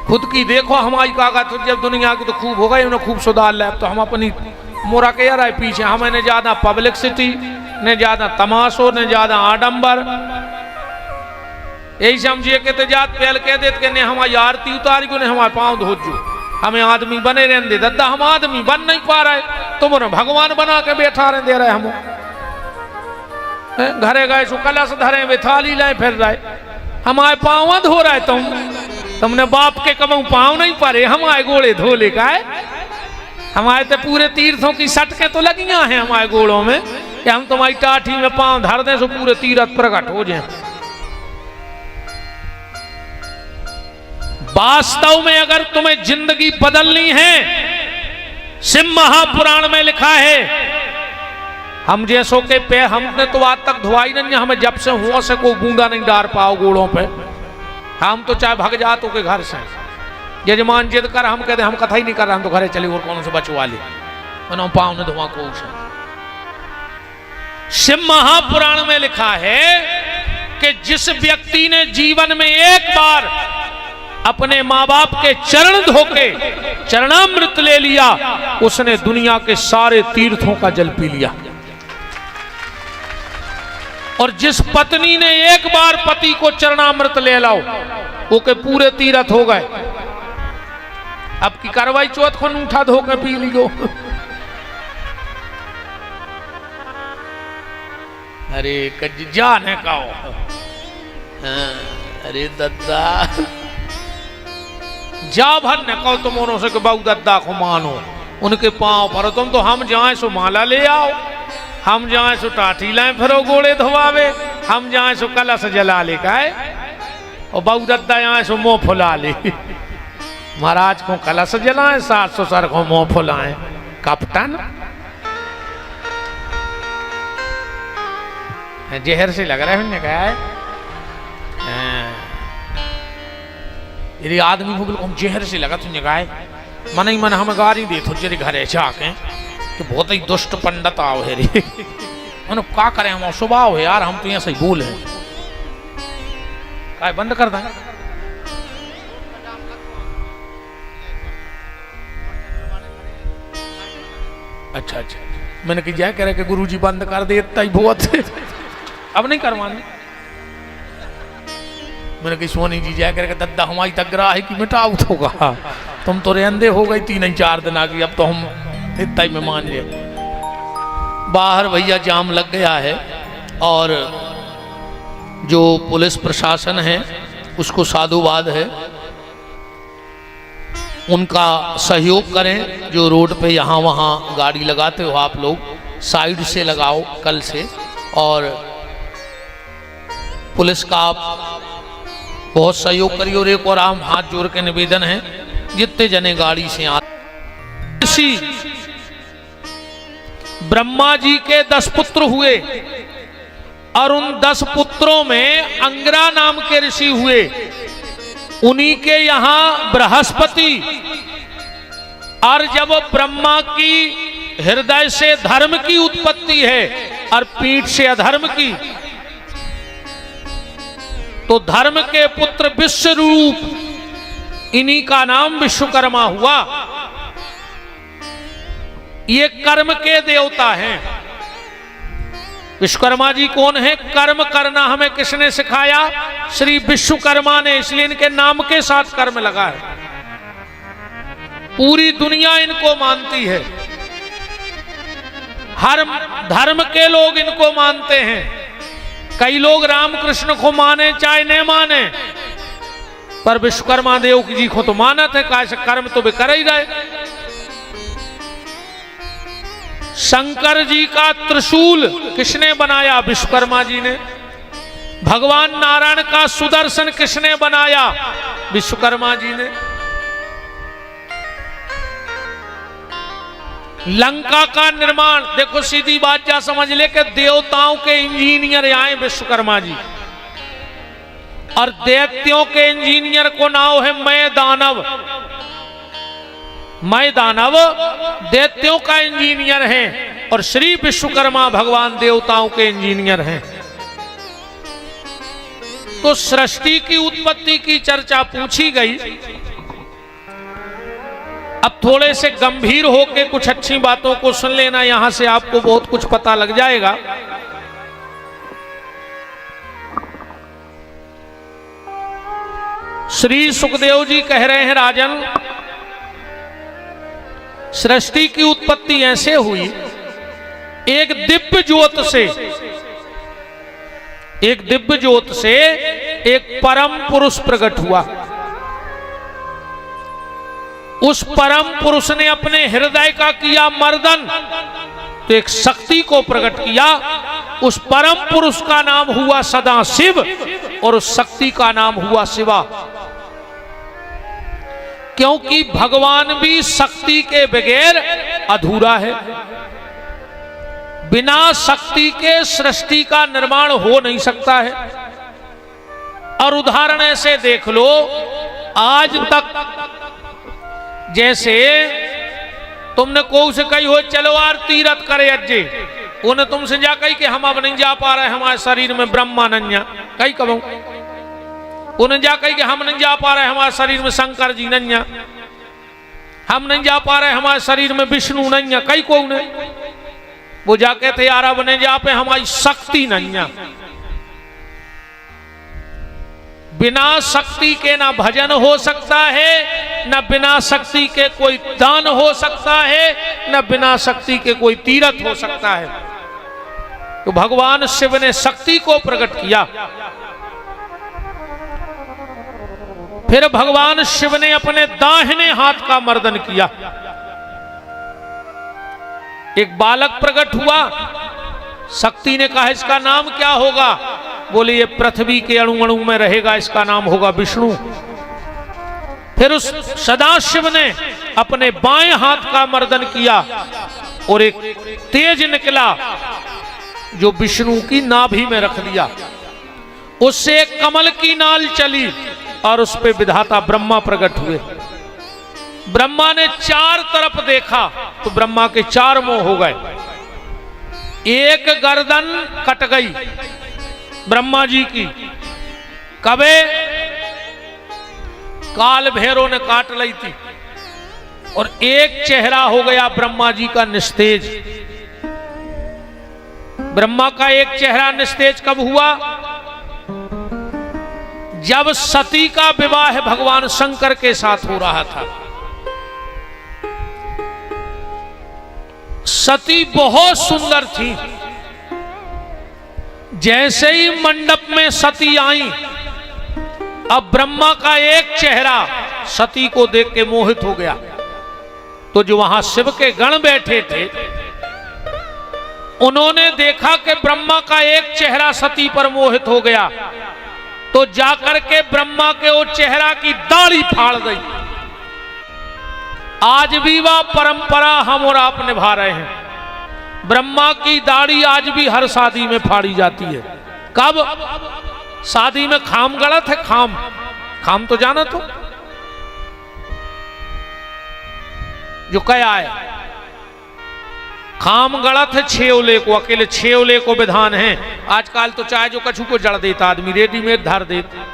खुद की देखो हमारी काका तो जब दुनिया की तो खूब हो गई, उन्हें खूब सुधार ले। अब तो हम अपनी मोरा के यार पीछे, हमें ने ज्यादा पब्लिसिटी, ने ज्यादा तमाशो, ने ज्यादा आडंबर, यही समझिए के जात पहल कह देते कि ने हमारी आरती उतारी को, ने हमारे पाँव धो जो, हमें आदमी बने रहने दे। दद्दा हम आदमी बन नहीं पा रहे, तुम उन्हें भगवान बना के बैठा रहे दे रहे। हम घरे गए सो कलश धरे वे थाली लाए फिर रहे, हमारे पाँव धो रहे तुमने बाप के कबू पाँव नहीं पड़े, हमारे गोड़े धो ले का है। हमारे तो पूरे तीर्थों की सटके तो लगियां हैं हमारे गोड़ों में कि हम तुम्हारी टाठी में पाँव धर दें सो पूरे तीर्थ प्रकट हो जाए। वास्तव में अगर तुम्हें जिंदगी बदलनी है, शिव महापुराण में लिखा है, हम जैसों के पे हमने तो आज तक धुआई नहीं, हमें जब से हुआ से कोई बूंदा नहीं डाल पाओ गोड़ों पे। हम तो चाहे भग जातो के घर से, यजमान जिद कर हम कहते हम कथा ही नहीं कर रहे, हम तो घरे चले और कौन से बचवा ले पाँव ने धुआं को। शिव महापुराण में लिखा है कि जिस व्यक्ति ने जीवन में एक बार अपने माँ बाप के चरण धोके चरणामृत ले लिया, उसने दुनिया के सारे तीर्थों का जल पी लिया। और जिस पत्नी ने एक बार पति को चरणामृत ले लाओ, वो के पूरे तीर्थ हो गए। अब की कार्रवाई चौथ को उठा धो के पी लियो। अरे जाने का अरे दद्दा जा भर न कहो तुम उन्हों से कि बहु दद्दा को मानो, उनके पांव पर तुम तो हम जाए सो माला ले आओ, हम जाए सो टाठी लाए फिरो गोड़े धोवावे, हम जाए सो कलश जला ले का है, और बहु दद्दा यहाँ सो मुंह फुला ले। महाराज को कलश जलाए, सास ससुर को मुंह फुलाए। कप्तान जहर से लग रहा है, उन्होंने कहा है यदि आदमी को बिल्कुल जहर से लगा, तुझे कहा है मन ही मन हमें गारी दे तो जेरे घरे जाके कि बहुत ही दुष्ट पंडित आओ है रे। उन्हें क्या करें, हम स्वभाव है यार, हम तो यहाँ सही बोल है काय बंद कर दें। अच्छा अच्छा, मैंने कि जय कह रहे कि गुरुजी बंद कर दे, इतना ही बहुत है, अब नहीं करवाने। मैंने कही सोनी जी जय करके दद्दा हमारी तगरा है कि मिटाओ तो कहा, तुम तो रेंदे हो गई 3-4 दिन आ गई, अब तो हम इतना ही में मान लिया। बाहर भैया जाम लग गया है और जो पुलिस प्रशासन है उसको साधुवाद है, उनका सहयोग करें। जो रोड पे यहाँ वहाँ गाड़ी लगाते हो आप लोग साइड से लगाओ कल से, और पुलिस का आप बहुत सहयोग करिए। और एक और आम हाथ जोड़ के निवेदन है, जितने जने गाड़ी से आते, ऋषि ब्रह्मा जी के 10 पुत्र हुए और उन 10 पुत्रों में अंगिरा नाम के ऋषि हुए। उन्हीं के यहां बृहस्पति, और जब ब्रह्मा की हृदय से धर्म की उत्पत्ति है और पीठ से अधर्म की, तो धर्म के पुत्र विश्वरूप, इन्हीं का नाम विश्वकर्मा हुआ। ये कर्म के देवता हैं। विश्वकर्मा जी कौन है? कर्म करना हमें किसने सिखाया? श्री विश्वकर्मा ने, इसलिए इनके नाम के साथ कर्म लगा है। पूरी दुनिया इनको मानती है, हर धर्म के लोग इनको मानते हैं। कई लोग रामकृष्ण को माने चाहे न माने, पर विश्वकर्मा देव जी को तो मानत है, कैसे कर्म तो वे कर ही रहे। शंकर जी का त्रिशूल किसने बनाया? विश्वकर्मा जी ने। भगवान नारायण का सुदर्शन किसने बनाया? विश्वकर्मा जी ने। लंका का निर्माण, देखो सीधी बात जा समझ ले कि देवताओं के इंजीनियर आए विश्वकर्मा जी, और दैत्यों के इंजीनियर को नाम है मैं दानव। मैं दानव दैत्यों का इंजीनियर है, और श्री विश्वकर्मा भगवान देवताओं के इंजीनियर हैं। तो सृष्टि की उत्पत्ति की चर्चा पूछी गई। अब थोड़े से गंभीर होके कुछ अच्छी बातों को सुन लेना, यहां से आपको बहुत कुछ पता लग जाएगा। श्री सुखदेव जी कह रहे हैं, राजन सृष्टि की उत्पत्ति ऐसे हुई, एक दिव्य ज्योत से एक परम पुरुष प्रकट हुआ। उस परम पुरुष ने अपने हृदय का किया मर्दन, तो एक शक्ति को प्रकट किया। उस परम पुरुष का नाम हुआ सदाशिव, और उस शक्ति का नाम हुआ शिवा। क्योंकि भगवान भी शक्ति के बगैर अधूरा है। बिना शक्ति के सृष्टि का निर्माण हो नहीं सकता है। और उदाहरण ऐसे देख लो, आज तक जैसे तुमने को से कही हो चलो यार तीरथ करे अज्जे, उन्हें तुमसे जा कही कि हम अब नहीं जा पा रहे, हमारे शरीर में ब्रह्मा नन्या कही कबू। उन्हें जा कही कि हम नहीं जा पा रहे, हमारे शरीर में शंकर जी नन्या। हम नहीं जा पा रहे, हमारे शरीर में विष्णु नन्या कही को उन्हें। वो जाके थे यार अब नहीं जा पे, हमारी शक्ति नन्या। बिना शक्ति के ना भजन हो सकता है, न बिना शक्ति के कोई दान हो सकता है, न बिना शक्ति के कोई तीरथ हो सकता है। तो भगवान शिव ने शक्ति को प्रकट किया। फिर भगवान शिव ने अपने दाहिने हाथ का मर्दन किया। एक बालक प्रकट हुआ। शक्ति ने कहा इसका नाम क्या होगा? बोले ये पृथ्वी के अणु अणु में रहेगा, इसका नाम होगा विष्णु। फिर उस सदाशिव ने अपने बाएं हाथ का मर्दन किया, और एक तेज निकला जो विष्णु की नाभि में रख दिया। उससे एक कमल की नाल चली, और उस पे विधाता ब्रह्मा प्रकट हुए। ब्रह्मा ने चार तरफ देखा तो ब्रह्मा के चार मुंह हो गए। एक गर्दन कट गई ब्रह्मा जी की, कबे काल भैरव ने काट ली थी। और एक चेहरा हो गया ब्रह्मा जी का निस्तेज। ब्रह्मा का एक चेहरा निस्तेज कब हुआ? जब सती का विवाह भगवान शंकर के साथ हो रहा था। सती बहुत सुंदर थी। जैसे ही मंडप में सती आई, अब ब्रह्मा का एक चेहरा सती को देख के मोहित हो गया। तो जो वहां शिव के गण बैठे थे, उन्होंने देखा कि ब्रह्मा का एक चेहरा सती पर मोहित हो गया, तो जाकर के ब्रह्मा के वो चेहरा की दाढ़ी फाड़ दी। आज भी वह परंपरा हम और आप निभा रहे हैं। ब्रह्मा की दाढ़ी आज भी हर शादी में फाड़ी जाती है। कब? शादी में खाम गलत है। खाम तो जाना तो जो क्या है, खाम गलत है। छेवले को, अकेले छेवले को विधान है। आजकल तो चाहे जो कछु को जड़ देता आदमी, रेडीमेड धर देता,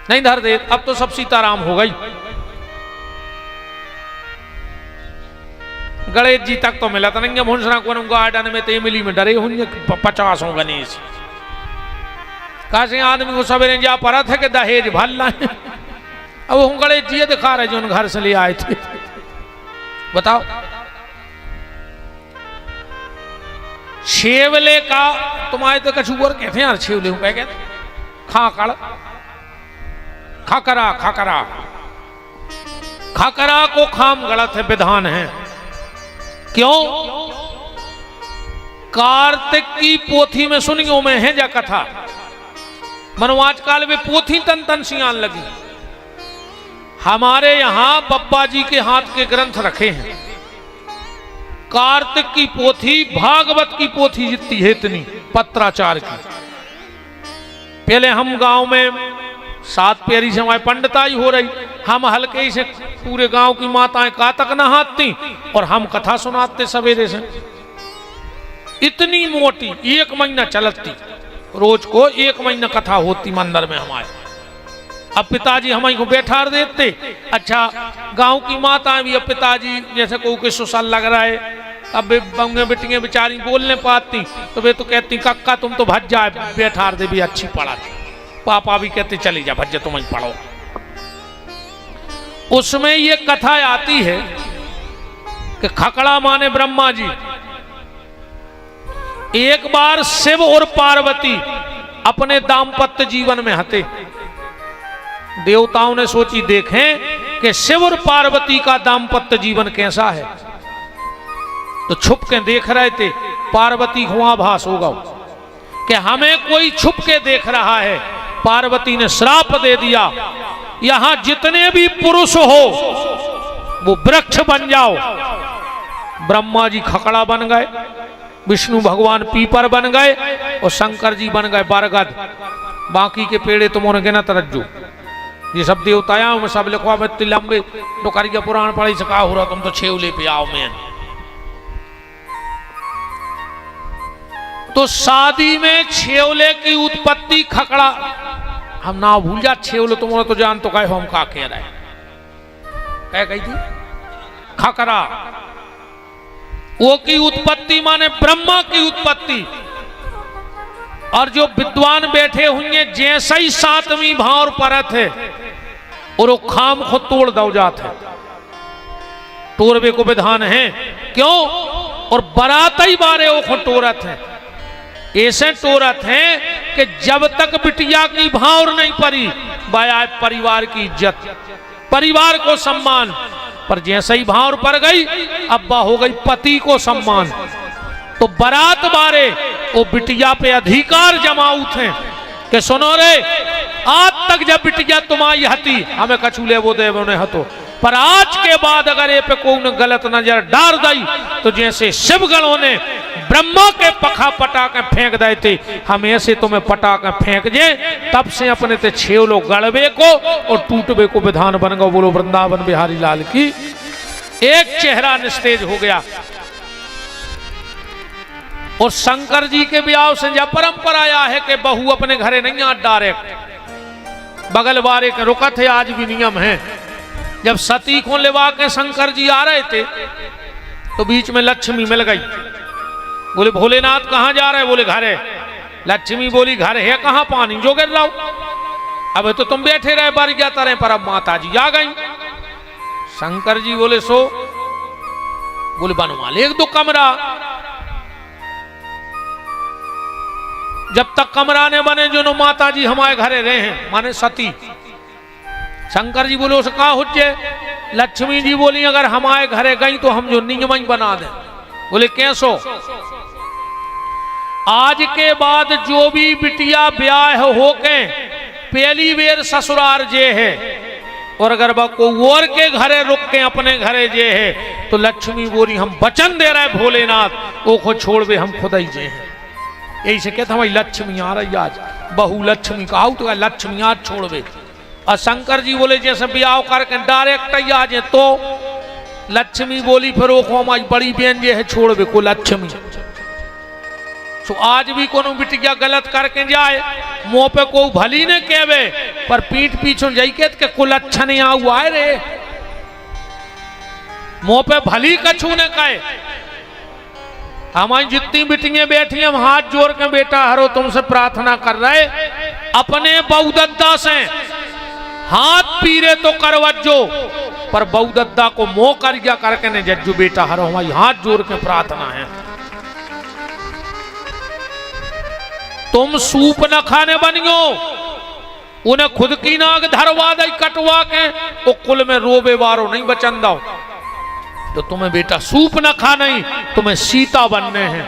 नहीं धर देता। अब तो सब सीताराम हो गई। गणेश जी तक तो मिला था नहीं मुंसरा को गार्डन में ते मिली में डरे होंगे 50 गणेश कासे आदमी को सवेरे जा पड़ा था कि दहेज भल्ला है। अब वो गणेश जी दिखा रहे जो उन घर से ले आए थे। बताओ छेवले का तुम्हारे तो कछुअर कहते हैं यार, छेवले को क्या कहते? खाकड़, खाकरा, खाकरा, खाकरा को खाम गलत है, विधान है। क्यों? कार्तिक की पोथी में सुनियो में है जा कथा, मनवाज काल में पोथी तन तन सियान लगी। हमारे यहां बब्बा जी के हाथ के ग्रंथ रखे हैं। कार्तिक की पोथी भागवत की पोथी जितनी है इतनी पत्राचार की। पहले हम गांव में 7 पेरी से हमारी पंडिताई हो रही, हम हल्के से पूरे गांव की माताएं कातक नहाती और हम कथा सुनाते सवेरे से। इतनी मोटी 1 महीना चलती, रोज को 1 महीना कथा होती मंदिर में हमारे। अब पिताजी हमारी को बैठा देते। अच्छा गांव की माताएं भी, अब पिताजी जैसे कोई के सुसल लग रहा है, अब बंगे बेटियां बेचारी बोलने पाती तो वे तो कहती कक्का तुम तो भज जाए, बैठा दे भी अच्छी पढ़ा थी। पापा भी कहते चली जा भज्जे तुम ही पढ़ो। उसमें ये कथा आती है कि खकड़ा माने ब्रह्मा जी। एक बार शिव और पार्वती अपने दाम्पत्य जीवन में हते। देवताओं ने सोची देखें कि शिव और पार्वती का दाम्पत्य जीवन कैसा है, तो छुप के देख रहे थे। पार्वती को आभास होगा कि हमें कोई छुप के देख रहा है। पार्वती ने श्राप दे दिया, यहां जितने भी पुरुष हो वो वृक्ष बन जाओ। ब्रह्मा जी खकड़ा बन गए, विष्णु भगवान पीपर बन गए और शंकर जी बन गए बरगद। बाकी के पेड़े तुमने गिनत रज्जो। ये सब देवताओं में सब लिखवा में लंबे डोकरिया पुराण पढ़ी सका हो रहा, तुम तो छेवले पे आओ में। तो शादी में छेवले की उत्पत्ति खकड़ा, हम ना भूल जा छेवले तुमने तो जान तो कहे हम का कह रहे क्या कही थी? खकड़ा। वो की उत्पत्ति माने ब्रह्मा की उत्पत्ति। और जो विद्वान बैठे होंगे जैसे ही 7वीं भावर परत है और वो खाम को तोड़ दो जात है, तोड़वे को विधान है। क्यों? और बराती बारे वो को तोड़त है। ऐसे टोरत हैं कि जब तक बिटिया की भावर नहीं पड़ी बाया परिवार की इज्जत, परिवार को सम्मान, पर जैसे ही भावर पड़ गई अब्बा हो गई पति को सम्मान। तो बारात बारे वो बिटिया पे अधिकार जमाऊ थे कि सुनो रे, आज तक जब बिटिया तुम्हारी हती हमें कछूले वो दे उन्हें हतो, पर आज के बाद अगर ये पे कोई गलत नजर डाल दी तो जैसे शिवगणों ने ब्रह्मा के पखा पटा के फेंक दे थे, हम ऐसे तुम्हें पटा के फेंक जे। तब से अपने ते छेवलो गड़बे को और टूटबे को विधान बन गो। बोलो वृंदावन बिहारी लाल की। एक चेहरा निस्तेज हो गया। और शंकर जी के ब्याह से जब परंपरा आया है कि बहू अपने घरे नहीं आ डायरेक्ट, बगल बारे के रुका थे, आज भी नियम है। जब सती को लेवा के शंकर जी आ रहे थे तो बीच में लक्ष्मी मिल गई। बोले भोलेनाथ कहाँ जा रहे हैं? बोले घर है। लक्ष्मी बोली घर है कहाँ? पानी जो गिर रहा। अब तो तुम बैठे रहे बारी जाता रहे, पर अब माता जी आ गई। शंकर जी बोले सो? बोले बनवा ले 1-2 कमरा। जब तक कमरा ने बने जो नो माता जी हमारे घरे रहे हैं, माने सती। शंकर जी बोले उसे कहा हुज्जे? लक्ष्मी जी बोली अगर हमारे घरे गई तो हम जो नियम ही बना दें। बोले कैसो? आज के बाद जो भी बिटिया ब्याह होके पहली बेर ससुराल जे है, और अगर वह को और के घरे रुक के अपने घरे जे है, तो लक्ष्मी बोली हम वचन दे रहे भोलेनाथ वो को छोड़वे हम खुद ही जे हैं। यही से कहते हमारी लक्ष्मी आ रही आज, बहु लक्ष्मी कहा तो लक्ष्मी आज छोड़वे। और शंकर जी बोले जैसे ब्याह करके डायरेक्ट ही आ जाए, तो लक्ष्मी बोली फिर वो हमारी बड़ी बहन जे है छोड़वे को लक्ष्मी। तो आज भी कोनो बिटिया गलत करके जाए, मुंह पे को भली ने कहवे, पर पीठ पीछे जाई के कुल अच्छा नहीं हुआ है रे। मुंह पे भली कछू ने कहे। हमारी जितनी बिटियां बैठी हम हाथ जोड़ के बेटा हरो तुमसे प्रार्थना कर रहे, अपने बहुदद्दा से हाथ पीरे तो करवजो, पर बहुदद्दा को मोह कर गया करके ने जज्जू बेटा हरो हमारी हाथ जोड़ के प्रार्थना है। तुम सूप न खाने बनियो, उन्हें खुद की नाग धरवा दई कटवा के, वो कुल में रोबे वारो नहीं बचन दो। तो तुम्हें बेटा सूप न खाना ही, तुम्हें सीता बनने हैं।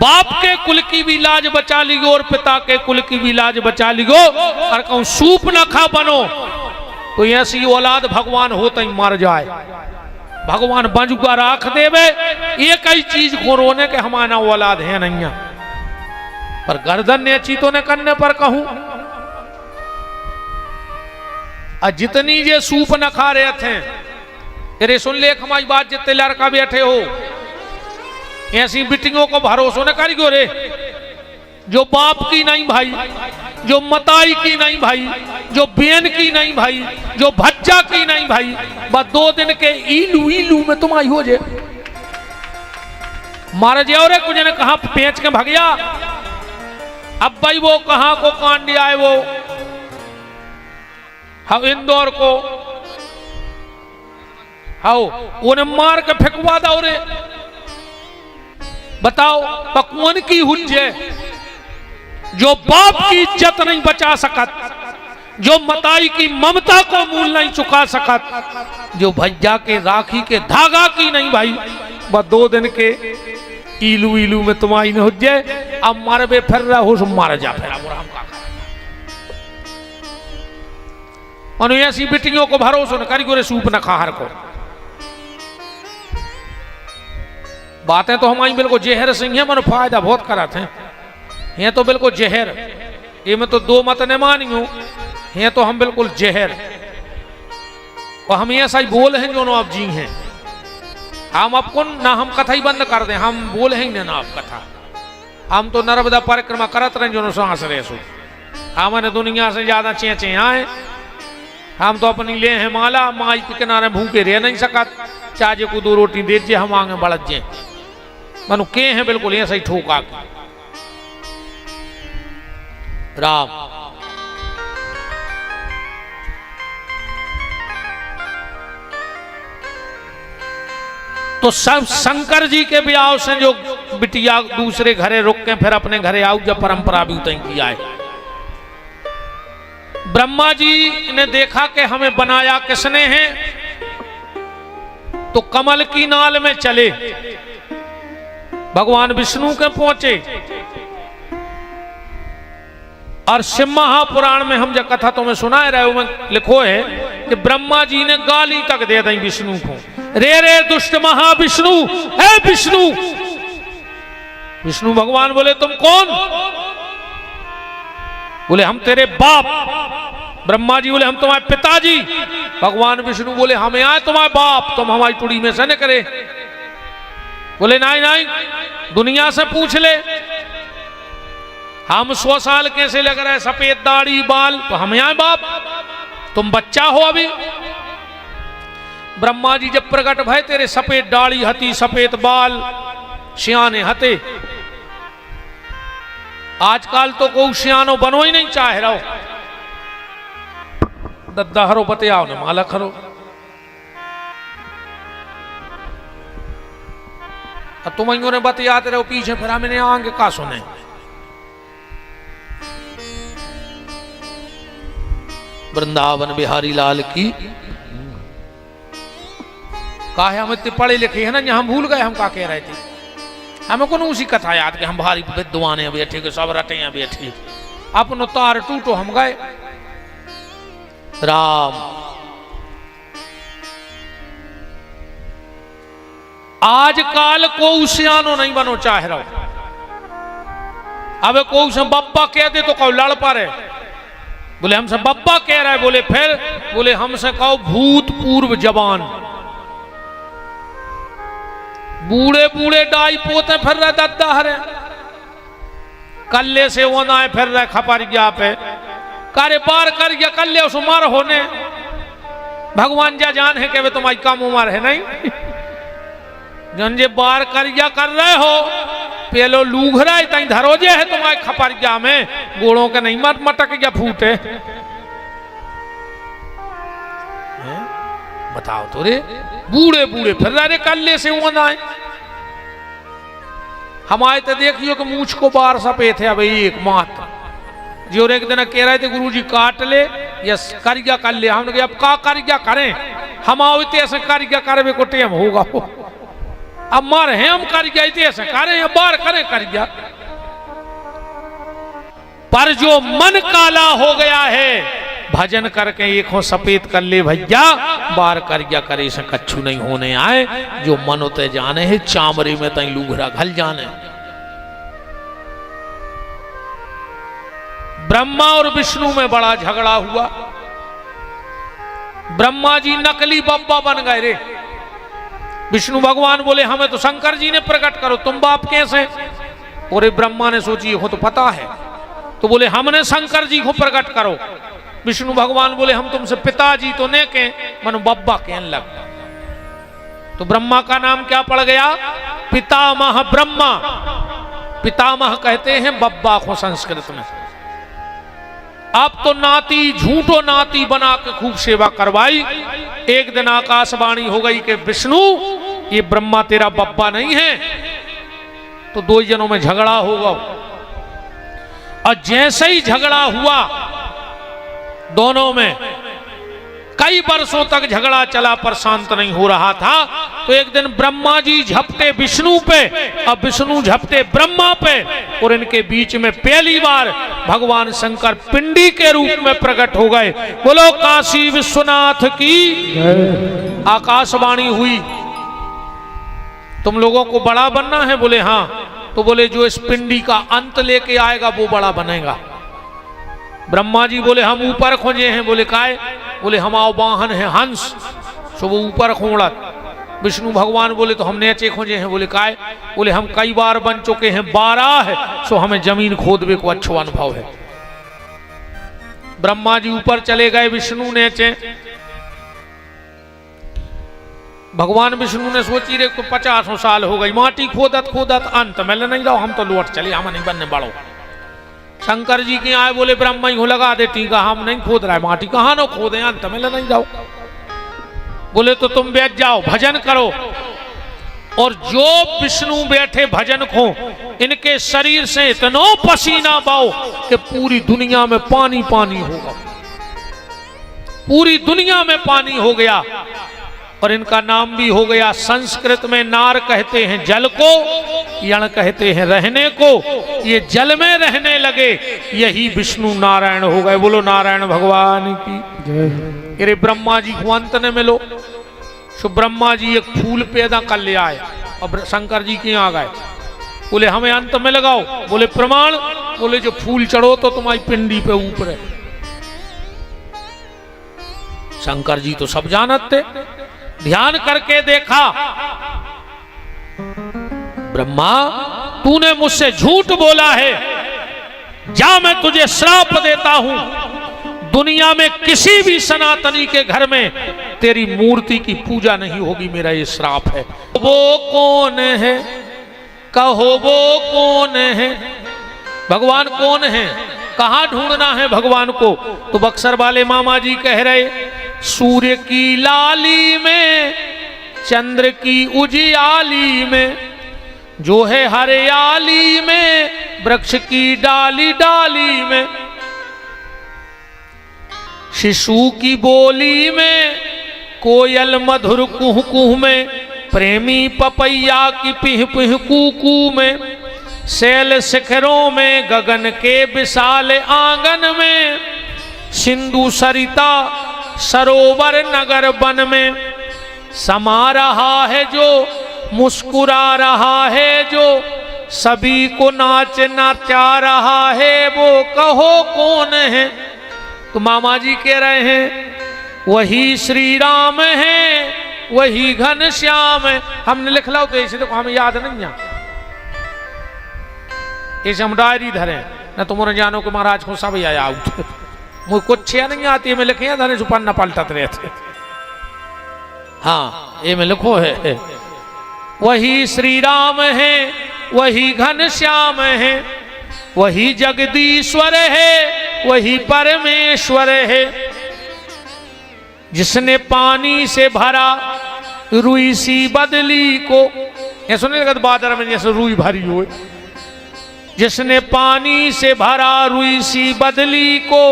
बाप के कुल की भी लाज बचा लियो और पिता के कुल की भी लाज बचा लियो, और कहूं सूप न खा बनो तो ऐसी औलाद भगवान होता ही मर जाए। भगवान बंजुगा राख देवे, एक ही चीज को रोने के हमारा औलाद है नहीं है। पर गर्दन ने चीतों ने करने पर कहूं, जितनी ये सूप न खा रहे थे, अरे सुन ले हमारी बात, जितने लड़का बैठे हो ऐसी बिटियों को भरोसा न करियो रे, जो बाप की नहीं भाई, जो मताई की नहीं भाई, जो बेन की नहीं भाई, जो भज्जा की नहीं भाई, बस 2 दिन के ईलू ईलू में तुम आई हो जे मार जाओ रे। कुछ ने कहा पेंच के भग गया। अब भाई वो कहां को कांड आए, वो हाँ इंदौर को हाउ उन्हें मार के फेंकवा दो रे। बताओ पकवान की हुज्जे, जो बाप की इज्जत नहीं बचा सकत, जो मताई की ममता को मूल नहीं चुका सकत, जो भैया के राखी के धागा की नहीं भाई, बस 2 दिन के ईलू ईलू में तुम्हारी न हुज्जे। अब मारबे फिर रहा हो सो मार जा फिर हम ऐसी बिटियों को भरोसा न करियो रे, सूप न खाहर को। बातें तो हमारी बिल्कुल जहर सिंह है, मन फायदा बहुत कराते हैं। ये तो बिल्कुल जहर, ये में तो 2 मत न मानियो, ये तो हम बिल्कुल जहर। और हम ऐसा ही बोल हैं जो आप जी हैं। हम आपको ना हम कथा ही बंद कर दें, हम बोल हैं ना आप कथा। हम तो नर्मदा परिक्रमा करत रहे जो सांस रहे सो। हमने दुनिया से ज्यादा चे आए। हम तो अपनी ले हैं माला, माई के किनारे भूखे रह नहीं सकत, चाहे को 2 रोटी दे जे हम आगे बढ़ जे। मनु के हैं बिल्कुल ऐसा ही ठोका के। राम तो सब शंकर जी के ब्याह से जो बिटिया दूसरे घरे रुक के फिर अपने घरे आओ, जब परंपरा भी उतई किया है। ब्रह्मा जी ने देखा कि हमें बनाया किसने है, तो कमल की नाल में चले, भगवान विष्णु के पहुंचे। और शिव महापुराण में हम जब कथा तुम्हें सुनाए रहे हो, लिखो है कि ब्रह्मा जी ने गाली तक दे दी विष्णु को, रे रे दुष्ट महाविष्णु, हे विष्णु। विष्णु भगवान बोले तुम कौन? बोले हम तेरे बाप। ब्रह्मा जी बोले हम तुम्हारे पिताजी। भगवान विष्णु बोले हमें आए तुम्हारे बाप, तुम हमारी टुड़ी में से न करे। बोले नहीं नहीं, दुनिया से पूछ ले, हम 100 साल कैसे लग रहे, सफेद दाढ़ी बाल, तो हमें आए बाप, तुम बच्चा हो अभी। ब्रह्मा जी जब प्रकट भय, तेरे सफेद दाढ़ी हती, सफेद बाल, सियाने हते। आजकल तो कोई सियानो बनो ही नहीं चाहे रहो। दद्दा हरो बतियाओ ने मालक हरो। अब तुम ने बतियाते रहो पीछे, फिर हमने आगे का सुने। वृंदावन बिहारी लाल की। का है हम इतने पढ़े लिखे हैं ना, हम भूल गए हम का कह रहे थे। हमें को उसी कथा याद कि हम भारी विद्वान हैं बैठे के, सब रटे हैं बैठे, अपनो तार टूटो हम गए। राम आजकल को सियानो नहीं बनो चाह रहा। अब को उसे बब्बा कह दे तो कहो लड़ पारे। बोले हमसे बब्बा कह रहा है, बोले फिर, बोले हमसे कहो भूतपूर्व जवान। बूढ़े बूढ़े डाई पोते फिर रहे दद्दा हरे, कल्ले से वो ना फिर रहे खपरिया पे, कारे पार कर गया कल्ले उस मार होने। भगवान जा जान है कि वे तुम्हारी कम उम्र है नहीं जन जे बार करिया कर रहे हो पेलो लूघरा तई धरोजे है तुम्हारे खपरिया में गोड़ों के नहीं मत मटक या फूटे बताओ तो रे बूढ़े बूढ़े फिर रहे कल्ले से वो ना हमारे तो देखियो कि मूछ को बार सफेद है भाई एक मात्र जो एक दिन कह रहे थे गुरुजी काट ले या करिया कर ले हमने अब का करिया करें हम आओते ऐसे करिया करे को टेम होगा अब मर हैं हम करिया ऐसे करें या बार करें करिया पर जो मन काला हो गया है भजन करके एक हो सफेद कर ले भैया बार करिया करे से कच्छू नहीं होने आए जो मन होते जाने है चामरे में तई लूघरा घल जाने। ब्रह्मा और विष्णु में बड़ा झगड़ा हुआ। ब्रह्मा जी नकली बब्बा बन गए रे। विष्णु भगवान बोले हमें तो शंकर जी ने प्रकट करो तुम बाप कैसे। और ब्रह्मा ने सोची हो तो पता है तो बोले हमने शंकर जी को प्रकट करो। विष्णु भगवान बोले हम तुमसे पिताजी तो ने के मनो बब्बा कहने लग। तो ब्रह्मा का नाम क्या पड़ गया पितामह ब्रह्मा। पितामह कहते हैं बब्बा को संस्कृत में। अब तो नाती झूठो नाती बना के खूब सेवा करवाई। एक दिन आकाशवाणी हो गई कि विष्णु ये ब्रह्मा तेरा बब्बा नहीं है। तो दो जनों में झगड़ा होगा और जैसे ही झगड़ा हुआ दोनों में कई वर्षों तक झगड़ा चला पर शांत नहीं हो रहा था। तो एक दिन ब्रह्मा जी झपटे विष्णु पे अब विष्णु झपटे ब्रह्मा पे और इनके बीच में पहली बार भगवान शंकर पिंडी के रूप में प्रकट हो गए। बोलो काशी विश्वनाथ की। आकाशवाणी हुई तुम लोगों को बड़ा बनना है। बोले हाँ। तो बोले जो इस पिंडी का अंत लेके आएगा वो बड़ा बनेगा। ब्रह्मा जी बोले हम ऊपर खोजे हैं। बोले काय। बोले हम आओ वाहन है हंस सो वो ऊपर खोड़त। विष्णु भगवान बोले तो हम नीचे खोजे हैं। बोले काय। बोले हम कई बार बन चुके हैं 12 है सो हमें जमीन खोदने को अच्छा अनुभव है। ब्रह्मा जी ऊपर चले गए विष्णु नीचे। भगवान विष्णु ने सोची रे 50 साल हो गई माटी खोदत खोदत अंत में नहीं रहो हम तो लौट चले हम नहीं बनने बढ़ो। शंकर जी के आए बोले ब्रह्मा ही लगा दे टीका हम नहीं खोद रहा है माटी कहाँ न खोदे अंत में नहीं जाओ। बोले तो तुम बैठ जाओ भजन करो। और जो विष्णु बैठे भजन को इनके शरीर से इतना पसीना बाओ कि पूरी दुनिया में पानी पानी होगा। पूरी दुनिया में पानी हो गया। और इनका नाम भी हो गया संस्कृत में नार कहते हैं जल को यण कहते हैं रहने को। ये जल में रहने लगे यही विष्णु नारायण हो गए। बोलो नारायण भगवान की। अरे ब्रह्मा जी को अंत ने मिलो सो ब्रह्मा जी एक फूल पैदा कर ले आए और शंकर जी के आ गए। बोले हमें अंत में लगाओ। बोले प्रमाण। बोले जो फूल चढ़ो तो तुम्हारी पिंडी पे ऊपर है। शंकर जी तो सब जानत थे। ध्यान करके देखा ब्रह्मा तूने मुझसे झूठ बोला है। जा मैं तुझे श्राप देता हूं दुनिया में किसी भी सनातनी के घर में तेरी मूर्ति की पूजा नहीं होगी। मेरा ये श्राप है। वो कौन है कहो वो कौन है। भगवान कौन है कहां ढूंढना है भगवान को। तो बक्सर वाले मामा जी कह रहे सूर्य की लाली में चंद्र की उजियाली में जो है हरियाली में वृक्ष की डाली डाली में शिशु की बोली में कोयल मधुर कुह कुह में प्रेमी पपैया की पिह पिह कूकू में शैल शिखरों में गगन के विशाल आंगन में सिंधु सरिता सरोवर नगर वन में समा रहा है जो मुस्कुरा रहा है जो सभी को नाच नचा रहा है वो कहो कौन है। तो मामा जी कह रहे हैं वही श्री राम है वही घनश्याम है। हमने लिख लो तो ऐसे देखो हमें याद नहीं है। ऐसे हम डायरी धरे न तुमने जानो कि महाराज को सब आया आउट मुझे कुछ नहीं आती है। मैं लिखे धरे पन्ना पलटत रहे थे हाँ ये में लिखो है, वही श्री राम है, वही घन श्याम है, वही जगदीश्वर है, वही परमेश्वर है। जिसने पानी से भरा रुई सी बदली को, ये सुनने लगा बादर में जैसे रुई भरी हो। जिसने पानी से भरा रुई सी बदली को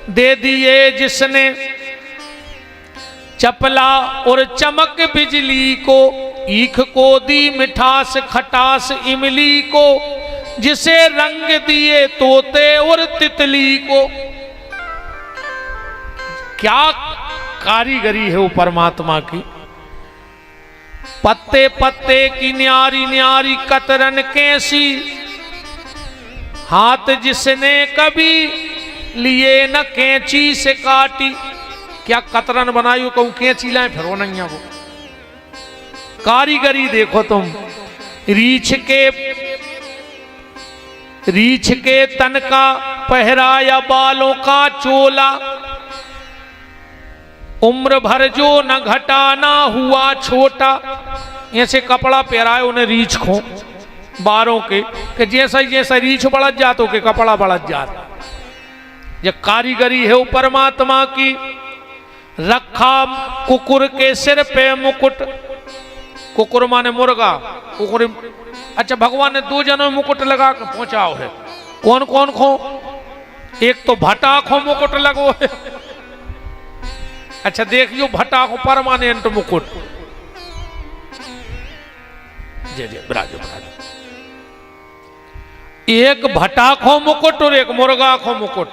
दे दिए, जिसने चपला और चमक बिजली को, ईख को दी मिठास खटास इमली को, जिसे रंग दिए तोते और तितली को। क्या कारीगरी है वो परमात्मा की। पत्ते पत्ते की न्यारी न्यारी कतरन कैसी, हाथ जिसने कभी लिए न कैंची से काटी। क्या कतरन बनाई हो, कहूं कैंची लाए फिर वो नहीं है वो। कारीगरी देखो तुम। रीछ के तन का पहराया बालों का चोला, उम्र भर जो न घटा ना हुआ छोटा। ऐसे कपड़ा पहराए उन्हें रीछ को बारों के, कि जैसा जैसा रीछ बढ़त जातो के कपड़ा बढ़त जाता। ये कारीगरी है वो परमात्मा की। रखा कुकुर के सिर पे मुकुट, कुकुर माने मुर्गा, कुकुर। अच्छा भगवान ने दो जनों में मुकुट लगा कर पहुंचाओ है। कौन कौन खो? एक तो भटा खो मुकुट लगो है। अच्छा देखियो भटा को परमानेंट मुकुट। जे जे ब्राजो ब्राजो। एक भटा खो मुकुट और एक मुर्गा खो मुकुट।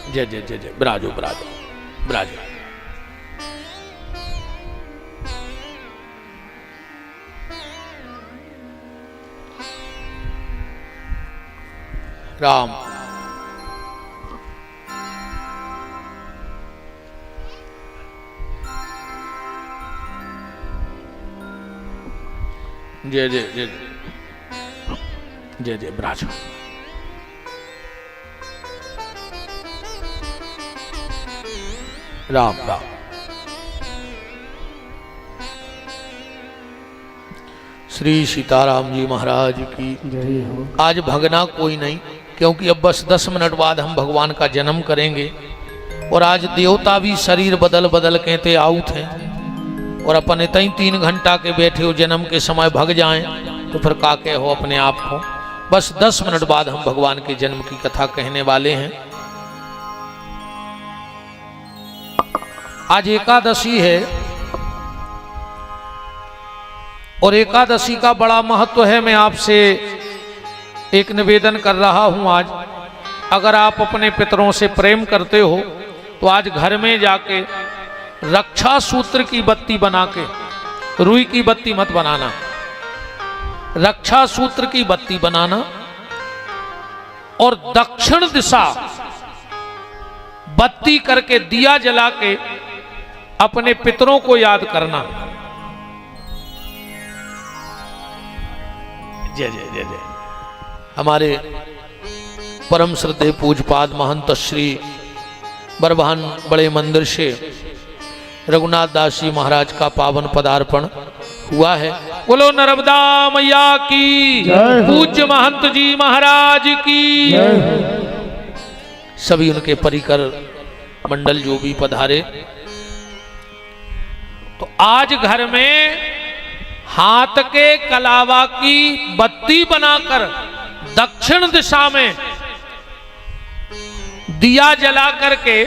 जय जय जय जय ब्राजो ब्राजो ब्राजो। राम जय जय जय जय जय ब्राजो। राम राम। श्री सीताराम जी महाराज की जय हो। आज भगना कोई नहीं, क्योंकि अब बस 10 मिनट बाद हम भगवान का जन्म करेंगे। और आज देवता भी शरीर बदल बदल कहते आउट हैं, और अपन इतनी 3 घंटा के बैठे हो, जन्म के समय भग जाएं तो फिर का के हो अपने आप को। बस 10 मिनट बाद हम भगवान के जन्म की कथा कहने वाले हैं। आज एकादशी है और एकादशी का बड़ा महत्व है। मैं आपसे एक निवेदन कर रहा हूं। आज अगर आप अपने पितरों से प्रेम करते हो तो आज घर में जाके रक्षा सूत्र की बत्ती बना के, रुई की बत्ती मत बनाना, रक्षा सूत्र की बत्ती बनाना, और दक्षिण दिशा बत्ती करके दिया जला के अपने पितरों को याद करना। जय जय जय जय। हमारे परम श्रद्धेय पूजपाद महंत श्री बरभान बड़े मंदिर से रघुनाथ दास जी महाराज का पावन पदार्पण हुआ है। बोलो नर्मदा मैया की, पूज्य महंत जी महाराज की। सभी उनके परिकर मंडल जो भी पधारे। तो आज घर में हाथ के कलावा की बत्ती बनाकर दक्षिण दिशा में दिया जला करके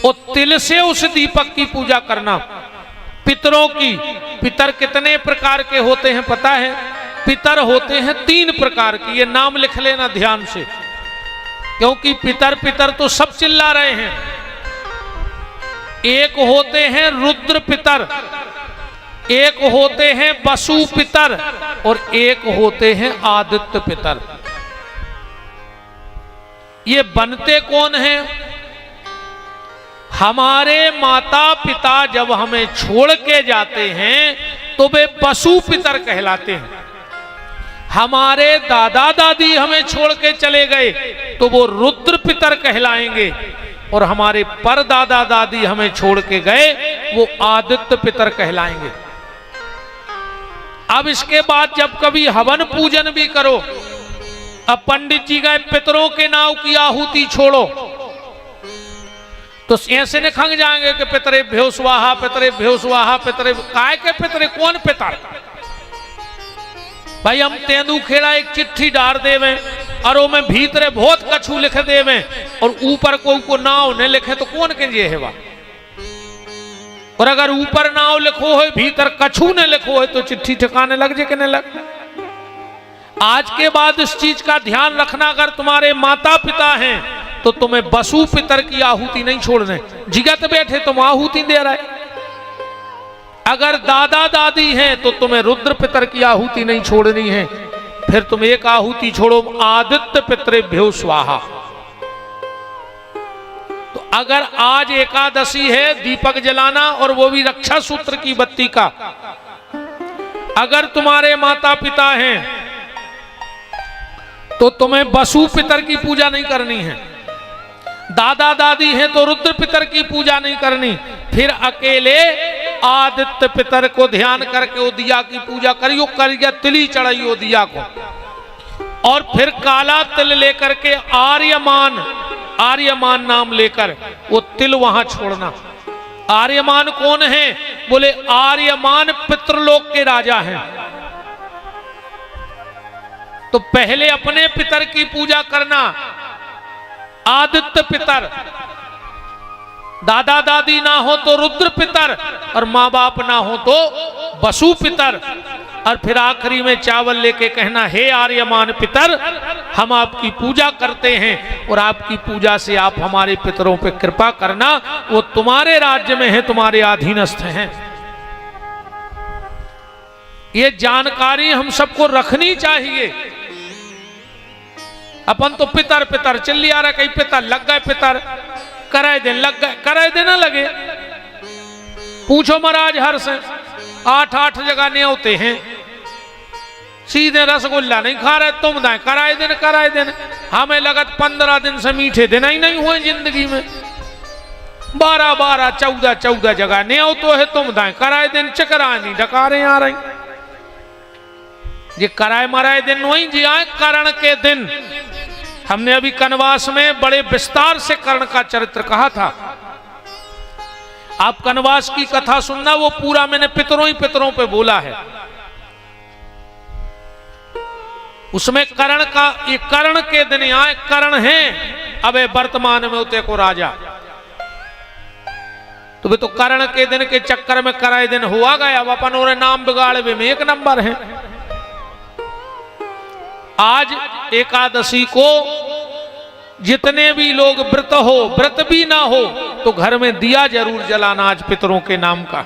और तिल से उस दीपक की पूजा करना। पितरों की, पितर कितने प्रकार के होते हैं पता है? पितर होते हैं 3 प्रकार के। ये नाम लिख लेना ध्यान से, क्योंकि पितर पितर तो सब चिल्ला रहे हैं। एक होते हैं रुद्र पितर, एक होते हैं वसु पितर, और एक होते हैं आदित्य पितर। ये बनते कौन हैं? हमारे माता पिता जब हमें छोड़ के जाते हैं तो वे पशु पितर कहलाते हैं। हमारे दादा दादी हमें छोड़ के चले गए तो वो रुद्र पितर कहलाएंगे। और हमारे परदादा दादी हमें छोड़ के गए, वो आदित्य पितर कहलाएंगे। अब इसके बाद जब कभी हवन पूजन भी करो, अब पंडित जी गए पितरों के नाव की आहुति छोड़ो, तो ऐसे ने खंग जाएंगे कि पितरे भ्यो स्वाहा, पितरे भ्यो स्वाहा, पितरे काय के पितरे, कौन पितर? भाई हम तेंदू खेड़ा एक चिट्ठी डाल देवे और वो में भीतरे बहुत कछु लिख देवे और ऊपर को नाव ने लिखे तो कौन के ये है वा? और अगर ऊपर नाव लिखो है भीतर कछु ने लिखो है तो चिट्ठी ठिकाने लग जे कि नहीं लग? आज के बाद इस चीज का ध्यान रखना, अगर तुम्हारे माता पिता हैं तो तुम्हें वसु पितर की आहुति नहीं छोड़ने, जिगत बैठे तुम आहुति दे रहे। अगर दादा दादी हैं तो तुम्हें रुद्र पितर की आहुति नहीं छोड़नी है, फिर तुम एक आहुति छोड़ो, आदित्य पितरेभ्यो स्वाहा। तो अगर आज एकादशी है, दीपक जलाना और वो भी रक्षा सूत्र की बत्ती का, अगर तुम्हारे माता पिता हैं तो तुम्हें वसु पितर की पूजा नहीं करनी है, दादा दादी हैं तो रुद्र पितर की पूजा नहीं करनी, फिर अकेले आदित्य पितर को ध्यान करके वो दिया की पूजा करियो, करिए तिली चढ़ाइयो दिया को, और फिर काला तिल लेकर के आर्यमान नाम लेकर वो तिल वहां छोड़ना। आर्यमान कौन है? बोले आर्यमान पितृलोक के राजा हैं। तो पहले अपने पितर की पूजा करना, आदित्य पितर, दादा दादी ना हो तो रुद्र पितर, और माँ बाप ना हो तो वसु पितर, और फिर आखिरी में चावल लेके कहना, हे आर्यमान पितर, हम आपकी पूजा करते हैं और आपकी पूजा से आप हमारे पितरों पे कृपा करना, वो तुम्हारे राज्य में है, तुम्हारे अधीनस्थ हैं। ये जानकारी हम सबको रखनी चाहिए। अपन तो पितर पितर चल आ रहा, कहीं पितर लग गए, पितर कराए दिन लग गए, कराए दिन ना लगे। पूछो महाराज हर से 8 जगह नहीं होते हैं, सीधे रसगुल्ला नहीं खा रहे, तुम दाए कराए दिन। हमें लगत 15 दिन से मीठे दिन ही नहीं हुए जिंदगी में। 12 14 जगह नहीं हो तो है, तुम दाए कराए दिन, चकरा नहीं डकारे आ रही। ये कराए मराए दिन वही जी आए करण के दिन। हमने अभी कनवास में बड़े विस्तार से कर्ण का चरित्र कहा था। आप कनवास की कथा सुनना, वो पूरा मैंने पितरों पे बोला है। उसमें कर्ण का, ये कर्ण के दिन आए, कर्ण हैं अब वर्तमान में होते को राजा। तो वे तो कर्ण के दिन के चक्कर में कराए दिन हुआ गया, अब अपन और नाम बिगाड़े में 1 नंबर है। आज एकादशी को जितने भी लोग व्रत हो, व्रत भी ना हो तो घर में दिया जरूर जलाना आज पितरों के नाम का,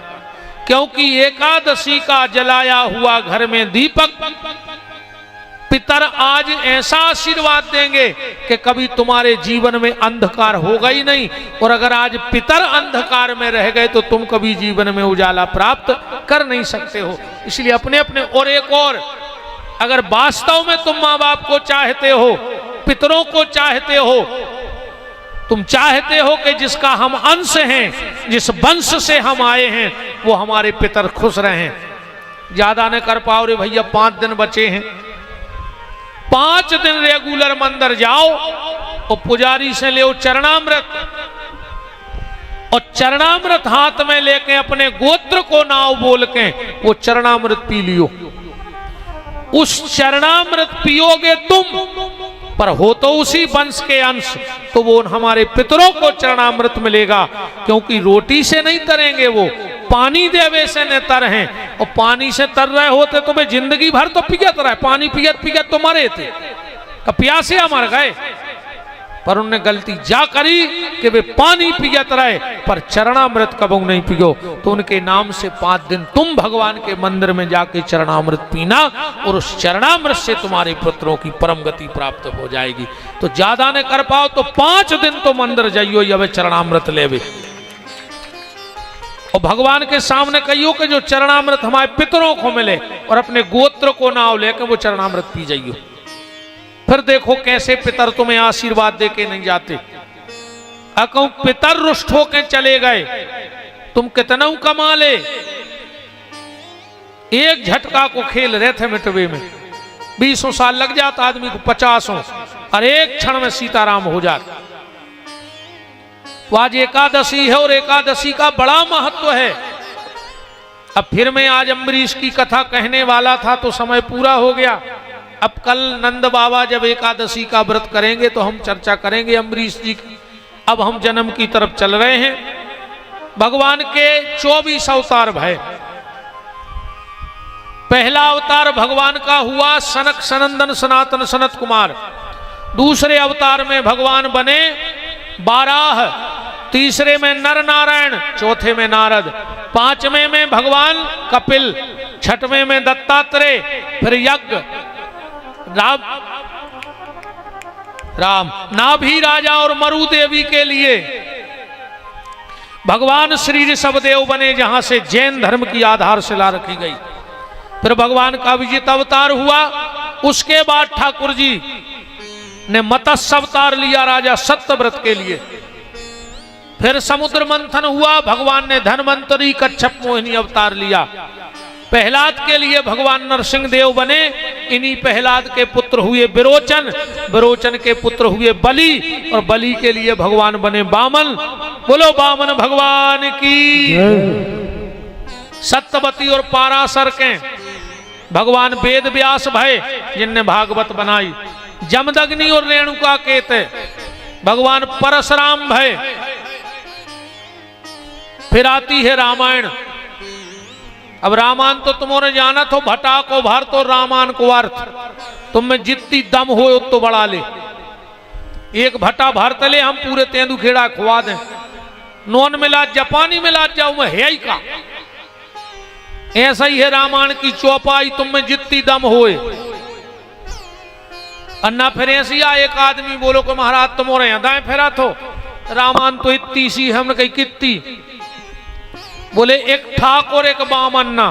क्योंकि एकादशी का जलाया हुआ घर में दीपक पितर आज ऐसा आशीर्वाद देंगे कि कभी तुम्हारे जीवन में अंधकार होगा ही नहीं। और अगर आज पितर अंधकार में रह गए तो तुम कभी जीवन में उजाला प्राप्त कर नहीं सकते हो। इसलिए अपने अपने, और एक और, अगर वास्तव में तुम माँ बाप को चाहते हो, पितरों को चाहते हो, तुम चाहते हो कि जिसका हम अंश हैं, जिस वंश से हम आए हैं, वो हमारे पितर खुश रहें। ज्यादा न कर पाओ रे भैया, 5 दिन बचे हैं, 5 दिन रेगुलर मंदिर जाओ और पुजारी से ले चरणामृत, और चरणामृत हाथ में लेके अपने गोत्र को नाव बोल के वो चरणामृत पी लियो। उस चरणामृत पियोगे तुम, पर हो तो उसी वंश के अंश, तो वो हमारे पितरों को चरणामृत मिलेगा, क्योंकि रोटी से नहीं तरेंगे, वो पानी देवे से न तर हैं। और पानी से तर रहे होते तो वे जिंदगी भर तो पियत रहे, पानी पियत तो मरे थे, प्यासे मर गए। पर उन्होंने गलती जा करी कि वे पानी पियत रहे पर चरणामृत कबू नहीं पियो। तो उनके नाम से 5 दिन तुम भगवान के मंदिर में जाके चरणामृत पीना, और उस चरणामृत से तुम्हारे पुत्रों की परम गति प्राप्त हो जाएगी। तो ज्यादा न कर पाओ तो 5 दिन तो मंदिर जाइयो, या वे चरणामृत लेवे, और भगवान के सामने कहियो कि जो चरणामृत हमारे पितरों को मिले, और अपने गोत्र को नाव लेकर वो चरणामृत पी जाइयो। फिर देखो कैसे पितर तुम्हें आशीर्वाद देके नहीं जाते। अकऊ पितर रुष्ट होके चले गए, तुम कितना कमा ले। एक झटका को खेल रहे थे मिटवे में, 20 साल लग जाता आदमी को, 50, और एक क्षण में सीताराम हो जाता। तो आज एकादशी है और एकादशी का बड़ा महत्व है। अब फिर मैं आज अम्बरीश की कथा कहने वाला था तो समय पूरा हो गया। अब कल नंद बाबा जब एकादशी का व्रत करेंगे तो हम चर्चा करेंगे अम्बरीश जी की। अब हम जन्म की तरफ चल रहे हैं। भगवान के 24 अवतार भय। पहला अवतार भगवान का हुआ सनक सनंदन सनातन सनत कुमार। दूसरे अवतार में भगवान बने बाराह, तीसरे में नर नारायण, चौथे में नारद, पांचवें में भगवान कपिल, छठवें में दत्तात्रेय, फिर यज्ञ राम नाभि राजा और मरु देवी के लिए भगवान श्री ऋषभदेव बने, जहां से जैन धर्म की आधारशिला रखी गई। फिर भगवान का विजित अवतार हुआ। उसके बाद ठाकुर जी ने मत्स्य अवतार लिया राजा सत्यव्रत के लिए। फिर समुद्र मंथन हुआ, भगवान ने धन्वंतरी कच्छप मोहिनी अवतार लिया। प्रहलाद के लिए भगवान नरसिंह देव बने। इन्हीं प्रहलाद के पुत्र हुए विरोचन, विरोचन के पुत्र हुए बलि, और बलि के लिए भगवान बने वामन। बोलो वामन भगवान की। सत्यवती और पाराशर के भगवान वेद व्यास भय, जिनने भागवत बनाई। जमदग्नि और रेणुका के थे भगवान परशुराम भय। फिर आती है रामायण। अब रामायण तो तुमने जाना तो भटा को भर तो रामायण को अर्थ, तुम में जितनी दम हो तो बढ़ा ले। एक भटा भर तले हम पूरे तेंदू खेड़ा खुआ दें। नॉन मिला जापानी मिला जाऊं मैं है ही का। ऐसा ही है रामायण की चौपाई, तुम में जितनी दम होए। अन्ना फिर ऐसी एक आदमी बोलो को महाराज तुम्हारे दाएं फेरा तो रामायण तो इतनी सी, हमने कही कितनी? बोले एक ठाकुर एक बामन ना।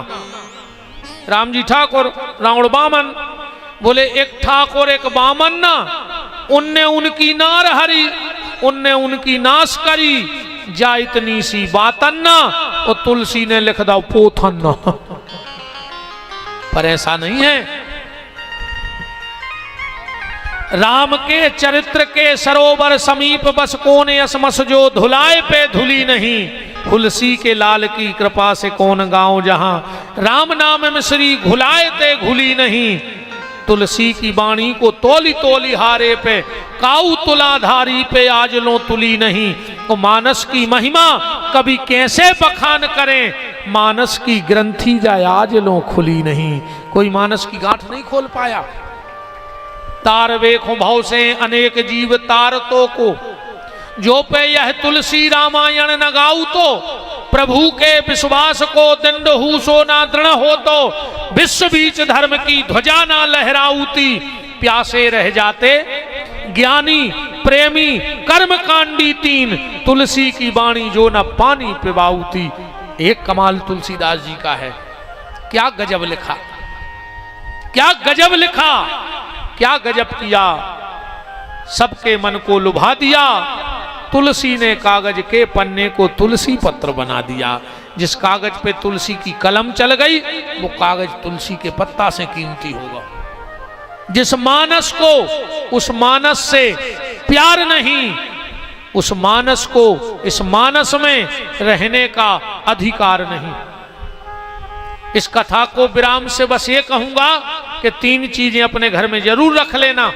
राम जी ठाकुर रावण बामन। बोले एक ठाकुर एक बामन ना, उनने उनकी नार हरी, उनने उनकी नाश करी, जा इतनी सी बातन ना, और तुलसी ने लिख दा पोथन ना। पर ऐसा नहीं है। राम के चरित्र के सरोवर समीप बस कौन यसमस, जो धुलाए पे धुली नहीं, तुलसी के लाल की कृपा से कौन गाँव जहां, राम नाम में श्री घुलाए ते घुली नहीं, तुलसी की बाणी को तोली तोली हारे पे, काऊ तुलाधारी पे आज लो तुली नहीं। तो मानस की महिमा कभी कैसे बखान करें, मानस की ग्रंथि जाए आज लो खुली नहीं। कोई मानस की गांठ नहीं खोल पाया। तार वेखो भाव से अनेक जीव तार तो को, जो पे यह तुलसी रामायण न गाऊ तो, प्रभु के विश्वास को दंड हु सो ना दृढ़ हो तो, विश्व बीच धर्म की ध्वजा ना लहराऊती, प्यासे रह जाते ज्ञानी प्रेमी कर्म कांडी तीन, तुलसी की बाणी जो न पानी पिबाऊती। एक कमाल तुलसीदास जी का है। क्या गजब लिखा, क्या गजब लिखा, क्या गजब किया, सबके मन को लुभा दिया। तुलसी ने कागज के पन्ने को तुलसी पत्र बना दिया। जिस कागज पे तुलसी की कलम चल गई वो कागज तुलसी के पत्ता से कीमती होगा। जिस मानस को उस मानस से प्यार नहीं, उस मानस को इस मानस में रहने का अधिकार नहीं। इस कथा को विराम से बस ये कहूंगा कि 3 चीजें अपने घर में जरूर रख लेना।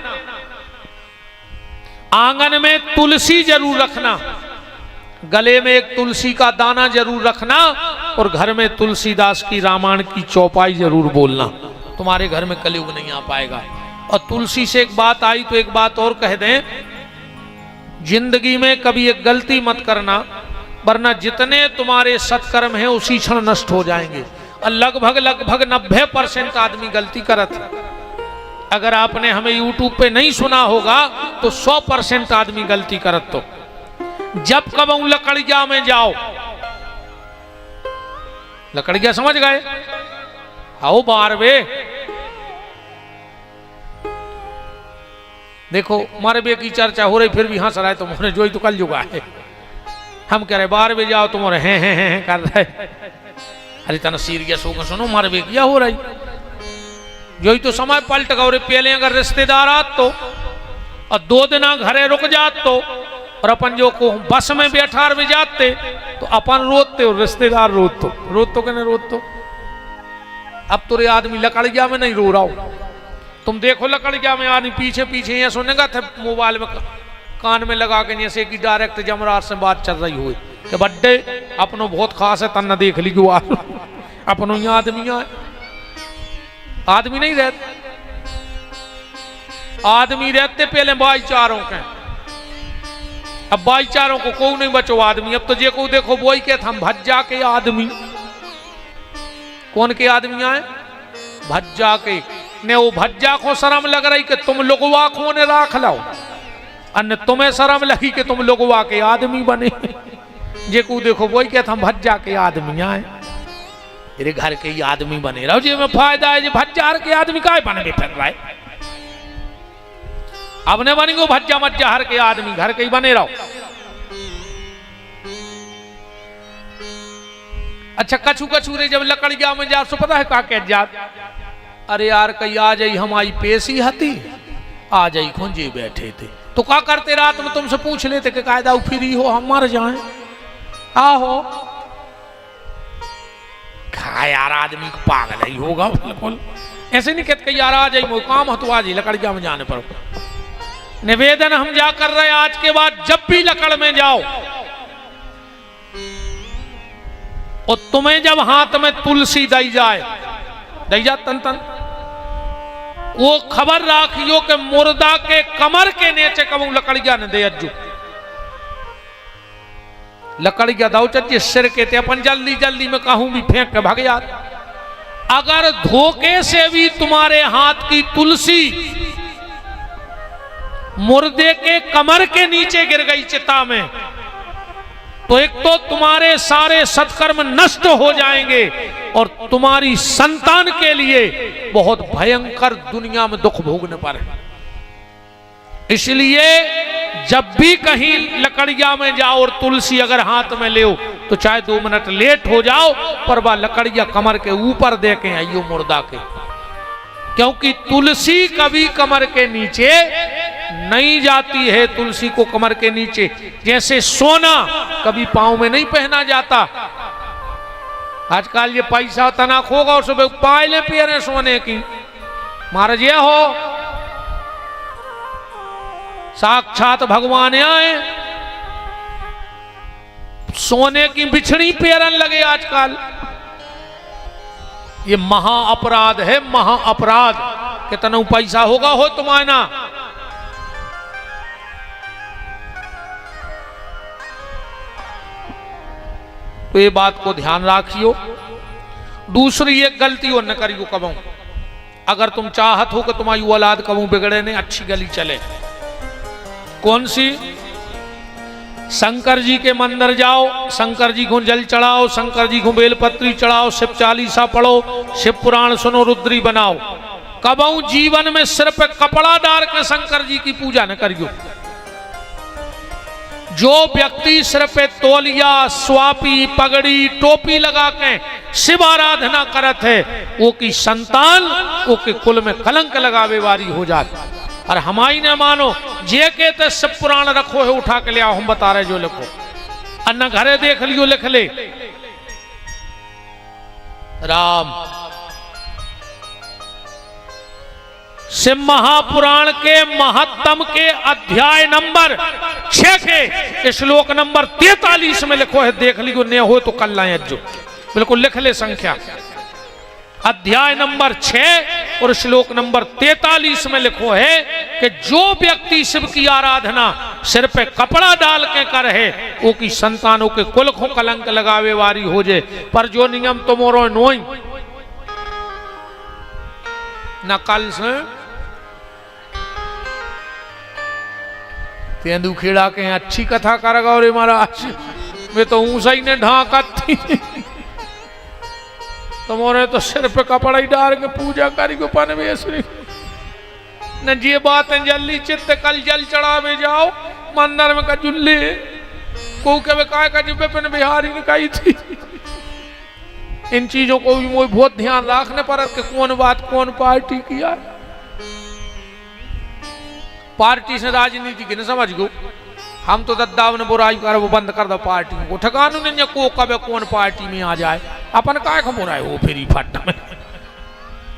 आंगन में तुलसी जरूर रखना, गले में एक तुलसी का दाना जरूर रखना, और घर में तुलसीदास की रामायण की चौपाई जरूर बोलना। तुम्हारे घर में कलयुग नहीं आ पाएगा। और तुलसी से एक बात आई तो एक बात और कह दें, जिंदगी में कभी एक गलती मत करना, वरना जितने तुम्हारे सत्कर्म हैं उसी क्षण नष्ट हो जाएंगे। और लगभग 90% आदमी गलती करत है। अगर आपने हमें YouTube पे नहीं सुना होगा तो 100% आदमी गलती करत। तो जब कब लकड़िया में जाओ, लकड़िया समझ गए, आओ बार वे देखो मारे बे की चर्चा हो रही, फिर भी हंस रहा है तो मुझे जो ही तो कल जुगा है। हम कह रहे 12 बजे आओ, तुम हैं कर रहे। अरे तना सीरियस होकर सुनो, मारे बे क्या हो रही, जो ही तो समय पलट गए। पहले अगर रिश्तेदार आत तो और 2 दिन घरे रुक जात तो, और अपन जो को बस में बैठा भी जाते तो अपन रोते और रिश्तेदार रोत तो कहने रोत तो। अब तो रे आदमी लकड़िया में नहीं रो रहा हो, तुम देखो लकड़िया में आदमी पीछे पीछे ये सुनेगा थे मोबाइल में कान में लगा के जैसे कि डायरेक्ट जमरात से बात चल रही हुई कि बड्डे अपनो बहुत खास है तन्ना देख ली क्यों अपनो यहाँ आदमी नहीं रहते, आदमी रहते पहले भाईचारों के, अब भाईचारों को कोई नहीं बचो आदमी। अब तो जे को देखो वो ही कहता हम भज्जा के आदमी, कौन के आदमी आए भज्जा के ने, वो भज्जा को शर्म लग रही कि तुम लोगवा को ने राख लो, अन्य तुम्हें शर्म लगी कि तुम लोगवा के आदमी बने। जे को देखो वही कहता हम भज्जा के आदमी आए, तेरे घर के ही आदमी बने रहो, जी में फायदा है जी भज्जार के आदमी का बने फिर रहा है। अब ने बनेंगे भज्जा मज्जा हर के आदमी, घर के ही बने रहो। अच्छा कछु रे जब लकड़िया में जा सो पता है का कह जात, अरे यार कहीं आ जाई हमारी पेशी हती, आ जाई खुंजे बैठे थे तो क्या करते, रात में तुमसे पूछ लेते कि कायदा फ्री हो हम मर जाए, आहो खा यार आदमी को पागल ही होगा बिल्कुल। ऐसे नहीं कहते यार आ जाए वो काम हो तो आ जाए लकड़िया में जाने पर। निवेदन हम जा कर रहे आज के बाद जब भी लकड़ में जाओ और तुम्हें जब हाथ में तुलसी दई जाए तन तन, वो खबर राखियो कि मुर्दा के कमर के नीचे कबू लकड़िया ने दे अज्जू, लकड़िया दाऊ चज्जे सिर के ते अपन जल्दी जल्दी में कहूं भी फेंक के भाग यार। अगर धोखे से भी तुम्हारे हाथ की तुलसी मुर्दे के कमर के नीचे गिर गई चिता में, तो एक तो तुम्हारे सारे सत्कर्म नष्ट हो जाएंगे और तुम्हारी संतान के लिए बहुत भयंकर दुनिया में दुख भोगने पर। इसलिए जब भी कहीं लकड़िया में जाओ और तुलसी अगर हाथ में ले तो चाहे 2 मिनट लेट हो जाओ पर वह लकड़िया कमर के ऊपर दे के आइयो मुर्दा के, क्योंकि तुलसी कभी कमर के नीचे नहीं जाती है। तुलसी को कमर के नीचे, जैसे सोना कभी पांव में नहीं पहना जाता। आजकल ये पैसा तनाक होगा और सुबह पायले पियरे सोने की, महाराज ये हो साक्षात भगवान आए सोने की बिछड़ी पेरन लगे आजकल। ये महा अपराध है, महा अपराध। कितना पैसा होगा हो तुम्हारा, तो ये बात को ध्यान रखियो। दूसरी एक गलती और न करियो कबू, अगर तुम चाहत हो कि तुम्हारी औलाद कबू बिगड़े नहीं, अच्छी गली चले। कौन सी? शंकर जी के मंदिर जाओ, शंकर जी को जल चढ़ाओ, शंकर जी को बेलपत्री चढ़ाओ, शिव चालीसा पढ़ो, शिव पुराण सुनो, रुद्री बनाओ। कबू जीवन में सिर पे कपड़ा डाल के शंकर जी की पूजा न करियो। जो व्यक्ति सिर पे तौलिया, स्वापी, पगड़ी, टोपी लगा के शिव आराधना करत है, वो की संतान वो के कुल में कलंक लगावे वारी हो जाती। और हमारी न मानो जे के ते शिव पुराण रखो है, उठा के ले आओ, हम बता रहे जो लिखो, अन्ना घरे देख लियो लिख ले। राम शिव महापुराण के महत्तम के अध्याय नंबर 6 के श्लोक नंबर 43 में लिखो है, देख लियो, न हो तो कल लाए अज्जो, बिल्कुल लिख ले संख्या। अध्याय नंबर 6 और श्लोक नंबर 43 में लिखो है कि जो व्यक्ति शिव की आराधना सिर पे कपड़ा डाल के कर है, वो की संतानों के कुल को कलंक लगावे वारी हो जाए। पर जो नियम तुमरो नोई न कल से तेंदू खेड़ा के अच्छी कथा करेगा और महाराज मैं तो ऊंसा ही ने ढाका थी, तुम्हारे तो सिर पे कपड़ा ही डाल के पूजा करी को पनवेश्वरी न जी बात जल्दी चित्त कल जल चढ़ावे जाओ मंदिर में कजुल्ले को के काय का जिब्बे पे बिहारी निकाई थी। इन चीजों को भी मुझे बहुत ध्यान रखने पर कि कौन बात कौन पार्टी किया। पार्टी से राजनीति की न समझ गो। हम तो दद्दाव ने बुराई कर वो बंद कर दो पार्टी को। ठकानू ने को कब कौन पार्टी में आ जाए अपन काय को बुराई हो फिर फट में।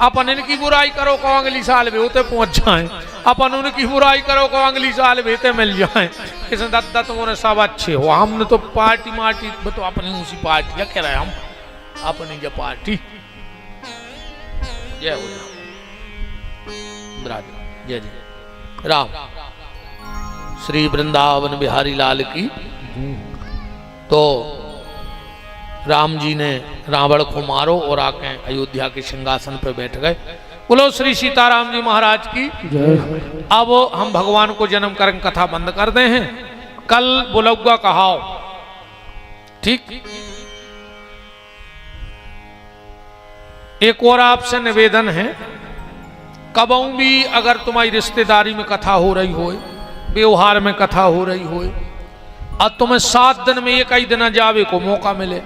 अपन इनकी बुराई करो को अगली साल भी होते पहुंच जाए, अपन उनकी बुराई करो को अगली साल भी मिल जाए। किसी दद्दा तुम्हारे सब अच्छे हो, हमने तो पार्टी मार्टी तो अपनी उसी पार्टी क्या कह रहे हम अपनी जो पार्टी। जय हो जय जय राम। श्री वृंदावन बिहारी लाल की। तो राम जी ने रावण को मारो और आके अयोध्या के सिंहासन पर बैठ गए। बोलो श्री सीताराम जी महाराज की। अब हम भगवान को जन्म कर कथा बंद कर दे हैं। कल बुलौगा कहाओ, ठीक। एक और आपसे निवेदन है, कबऊ भी अगर तुम्हारी रिश्तेदारी में कथा हो रही हो, व्यवहार में कथा हो रही हो, और तुम्हें 7 दिन में एक ही दिन जावे को मौका मिले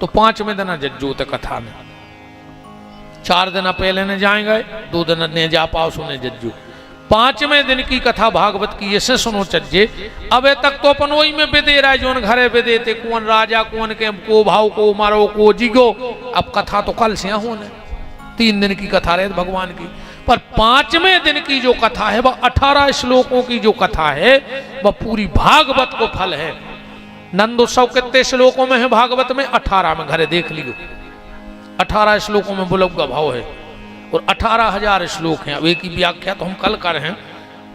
तो 5वें दिन जज्जो ते कथा में। 4 दिन पहले न जाएंगे, 2 दिन ने जा पाओ सुने जज्जू। 5वें दिन की कथा भागवत की ऐसे सुनो चज्जे। अब तक तो अपन वही में बेदे रहा है जो घरे बेदे थे, कौन राजा कौन के को भाव को मारो को जिगो। अब कथा तो कल से होने 3 दिन की कथा रहे भगवान की, पर 5वें दिन की जो कथा है वह 18 श्लोकों की जो कथा है वह पूरी भागवत को फल है। नंदोत्सव कितने श्लोकों में है भागवत में? 18 में। घरे देख लियो 18 श्लोकों में बुलौगा भाव है और 18,000 श्लोक हैं। अब एक की व्याख्या तो हम कल कर हैं,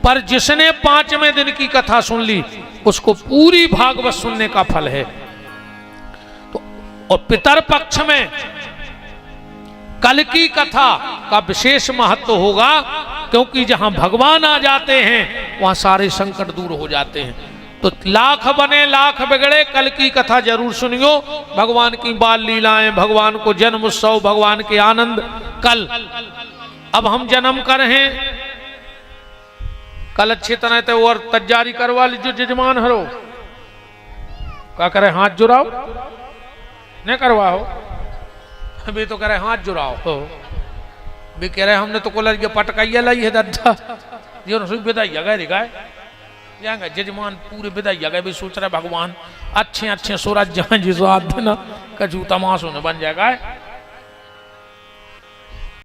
पर जिसने 5वें दिन की कथा सुन ली उसको पूरी भागवत सुनने का फल है। तो और पितर पक्ष में कल की कथा का विशेष महत्व होगा, क्योंकि जहां भगवान आ जाते हैं वहां सारे संकट दूर हो जाते हैं। तो लाख बने लाख बिगड़े, कल की कथा जरूर सुनियो। भगवान की बाल लीलाएं, भगवान को जन्म उत्सव, भगवान के आनंद कल। अब हम जन्म कर हैं कल अच्छी तरह से और तैयारी करवा लीजिए। जजमान हरो क्या करे, हाथ जुड़ाओ नहीं करवाओ। अभी तो कह रहे हाथ जुड़ाओ हो, भी कह रहे हमने तो कोलर के पटकाइया लाई है दादा जी विदाइया गए गाय जाएंगे। जजमान पूरे विदाइया गए भी सोच रहे भगवान अच्छे अच्छे सूरज जहां जिस देना कजू तमाशों ने बन जाएगा।